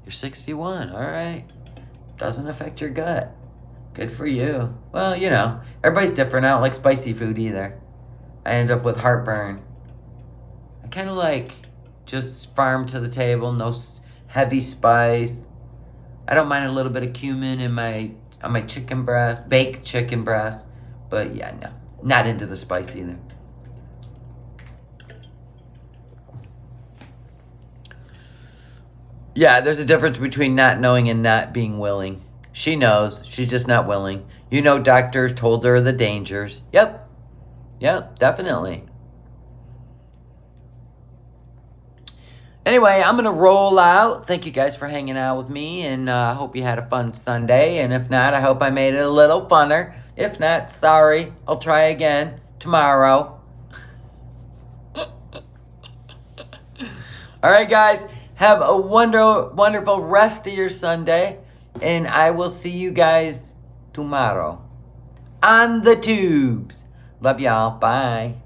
You're 61, all right. Doesn't affect your gut. Good for you. Well, you know, everybody's different. I don't like spicy food either. I end up with heartburn. I kind of like just farm to the table, no heavy spice. I don't mind a little bit of cumin in on my chicken breast, baked chicken breast. But yeah, no, not into the spice either. Yeah, there's a difference between not knowing and not being willing. She knows. She's just not willing. You know, doctors told her the dangers. Yep, definitely. Anyway, I'm going to roll out. Thank you guys for hanging out with me, and I hope you had a fun Sunday. And if not, I hope I made it a little funner. If not, sorry. I'll try again tomorrow. All right, guys. Have a wonderful rest of your Sunday, and I will see you guys tomorrow on the tubes. Love y'all. Bye.